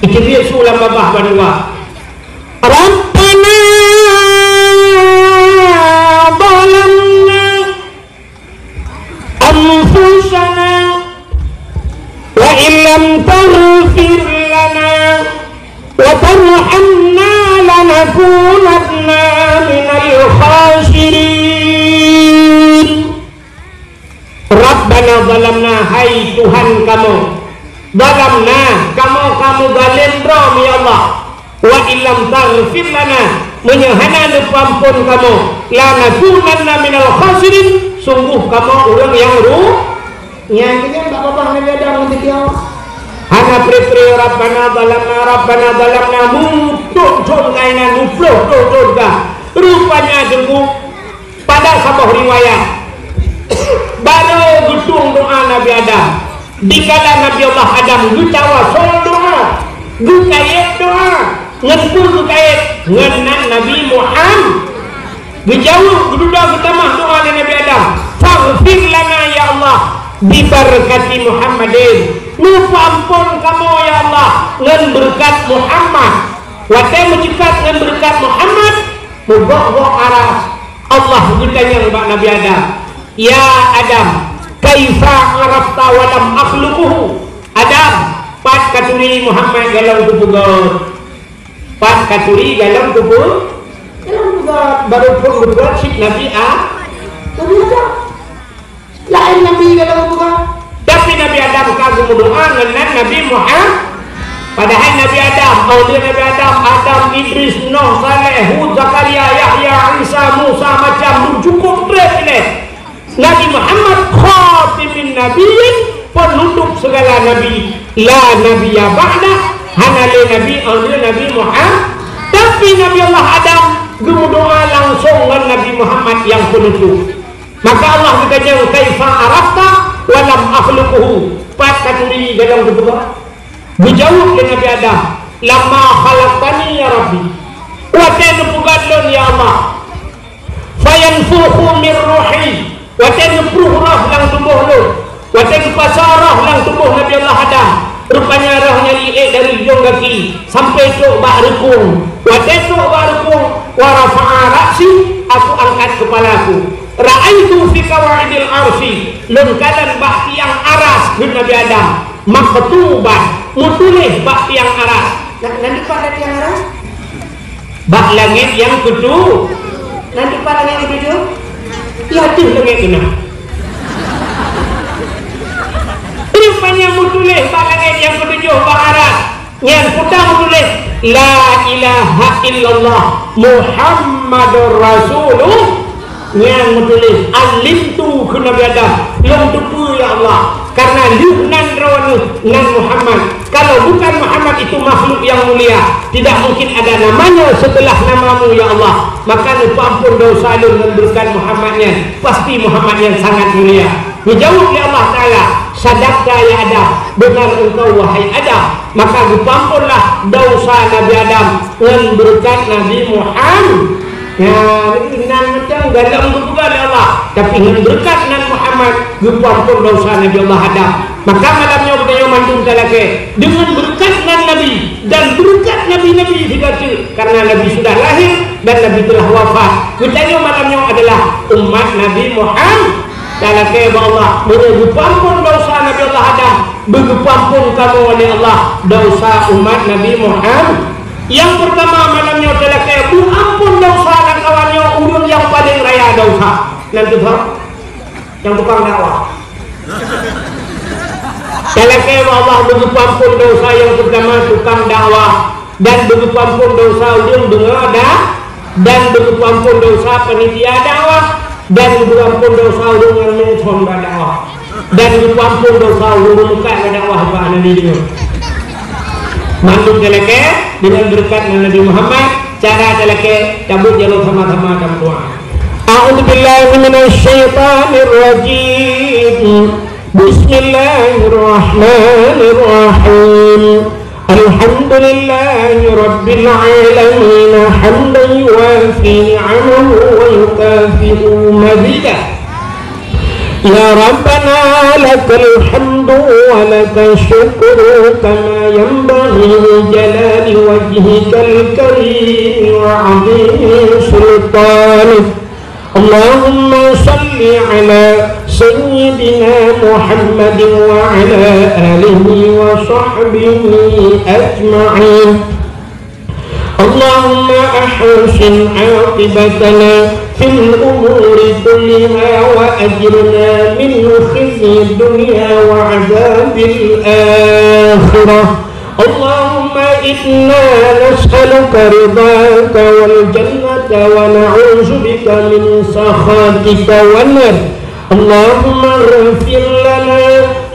itu dia sulam babah berdua Rabbana balamna anfusana illam taghfir lana wa tarhamna lanakunanna minal khasirin. Rabbana zalamna, hai Tuhan kamu, zalamna, kamu zalim rom ya Allah, wa illam taghfir lana, menyahana ampun kamu, lanakunanna minal khasirin, sungguh kamu orang yang nyangkanya tak apa-apa Nabi Adam untuk dia hana pri Rabbana zalamna mutuk kainan mufloh rupanya jenguk pada sebuah riwayat baru gedung doa Nabi Adam dikala Nabi Allah Adam gutawa sol doa gukayat doa ngempul gukayat ngenan Nabi Muhammad gejauh gedudah getamah doa Nabi Adam faghfir lana ya Allah bibarakati Muhammadin, lupa ampun kamu ya Allah ngan berkat Muhammad, watai mencekat ngan berkat Muhammad mubok aras Allah bertanya kepada Nabi Adam, ya Adam kaifa arafta wa lam akhluquhu. Adam pat katuri Muhammad galau tubuh pat katuri galau tubuh baru pun berbuat sik Nabi Nabi Adam lain Nabi dalam bukan, tapi Nabi Adam kagum doa dengan Nabi Muhammad. Padahal Nabi Adam, aulia Nabi Adam, Idris, Nuh, Saleh, Hud, Zakaria, Yahya, Isa, Musa macam cukup berat ini. Nabi Muhammad khatimin nabiyyin, penutup segala nabi. La nabiyya ba'da, hanya Nabi aulia Nabi Muhammad. Tapi Nabi Allah Adam gum doa langsung dengan Nabi Muhammad yang penutup. Maka Allah bertanya kaifa arafta wa lam akhluquhu. Pat katuri dalam kedua dijawab oleh Nabi Adam, lama khalaqtani ya Rabbi wa tanfugadlun ya Allah fayanfukhu min ruhi wa tanfuruh lang tubuh lu wa tanfasarah lang tubuh Nabi Allah Adam. Rupanya rohnya liik dari hidung kaki sampai tok bak rekung wa tok bak rekung wa rafa'a ra'si, aku angkat kepalaku. Ra'aitu fi qawaidil arsy, lengkalan bak tiang aras bin Nabi Adam maktuban mutulih bak tiang aras. Nanti pada tiang aras bak langit yang ketujuh, nanti pada langit yang ketujuh ya tuh langit kena rupanya mutulih bak langit yang ketujuh bak aras yang putang mutulih la ilaha illallah Muhammadur Rasulullah yang menulis alim tu ke Nabi Adam yang tupu ya Allah karena luhnan rawanu nan Muhammad. Kalau bukan Muhammad itu makhluk yang mulia, tidak mungkin ada namanya setelah namamu ya Allah. Maka lupa ampun dosa lu memberikan Muhammadnya, pasti Muhammad yang sangat mulia. Dijawab oleh Allah Ta'ala, sadaqta ya Adam, benar engkau wahai Adam. Maka lupa ampunlah dosa Nabi Adam memberikan Nabi Muhammad. Ya, nan macam galau juga oleh Allah, tapi dengan berkat nan Muhammad gupar pun dosa Nabi Allah Adam. Maka malamnya bertanya mantung talake dengan berkat nan Nabi dan berkat Nabi-Nabi dikasih karena Nabi sudah lahir dan Nabi telah wafat. Bertanya malamnya adalah umat Nabi Muhammad. Talake Allah gupar pun dosa Nabi Allah Adam, begupar pun kamu oleh Allah dosa umat Nabi Muhammad. Yang pertama malamnya adalah kayak ampun dosa dan kawannya ulun yang paling raya dosa. Dan kedua yang tukang dakwah. Kalau kayak Allah begitu ampun dosa yang pertama tukang dakwah dan begitu ampun dosa ulun dengar dan begitu ampun dosa panitia dakwah dan begitu ampun dosa ulun yang mention dakwah dan begitu ampun dosa ulun muka dakwah apa nanti dengar. Manduk teleke dengan berkat Nabi Muhammad, cara teleke cabut jalur sama-sama dalam doa. A'udzubillahi minasyaitonir rajim. Bismillahirrahmanirrahim. Alhamdulillahi rabbil alamin hamdan yuwafi ni'amahu wa yukafi'u mazidah. Ya Rabbana lakal hamdu wa lakal syukru kama yanbaghi li jalali wajhikal karim wa 'azimi sultanik. Allahumma salli ala سيدنا محمد وعلى آله وصحبه أجمعين. اللهم أحسن عاقبتنا في الأمور كلها وأجرنا من خزي الدنيا وعذاب الآخرة. اللهم إنا نسألك رضاك والجنة ونعوذ بك من سخطك والنار. اللهم اغفر لنا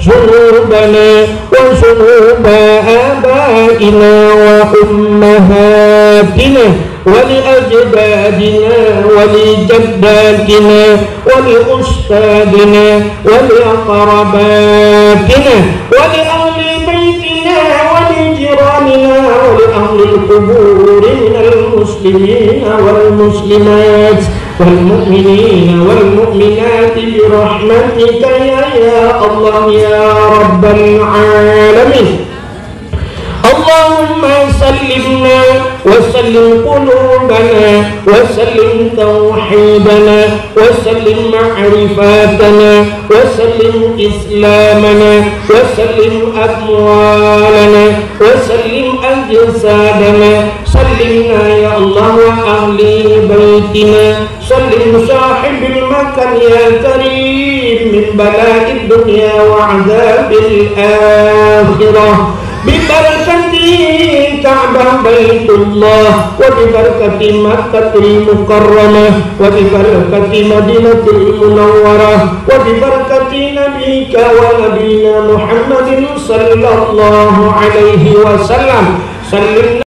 ذنوبنا وذنوب آبائنا وأمهاتنا ولأجدادنا ولجداتنا ولأستاذنا ولأقرباتنا ولأهل بيتنا ولجيراننا ولأهل القبور من المسلمين والمسلمات والمؤمنين والمؤمنات برحمتك يا الله يا رب العالمين. اللهم سلمنا وسلم قلوبنا وسلم توحيدنا وسلم معرفاتنا وسلم إسلامنا وسلم أموالنا وسلم أجسادنا. سلمنا يا الله وأهل بيتنا. سلم صاحب المكان يا كريم من بلاء الدنيا وعذاب الآخرة ببركة كعبة بيت الله وببركة مكة المكرمة وببركة مدينة المنورة وببركة نبيك ونبينا محمد صلى الله عليه وسلم. سلمنا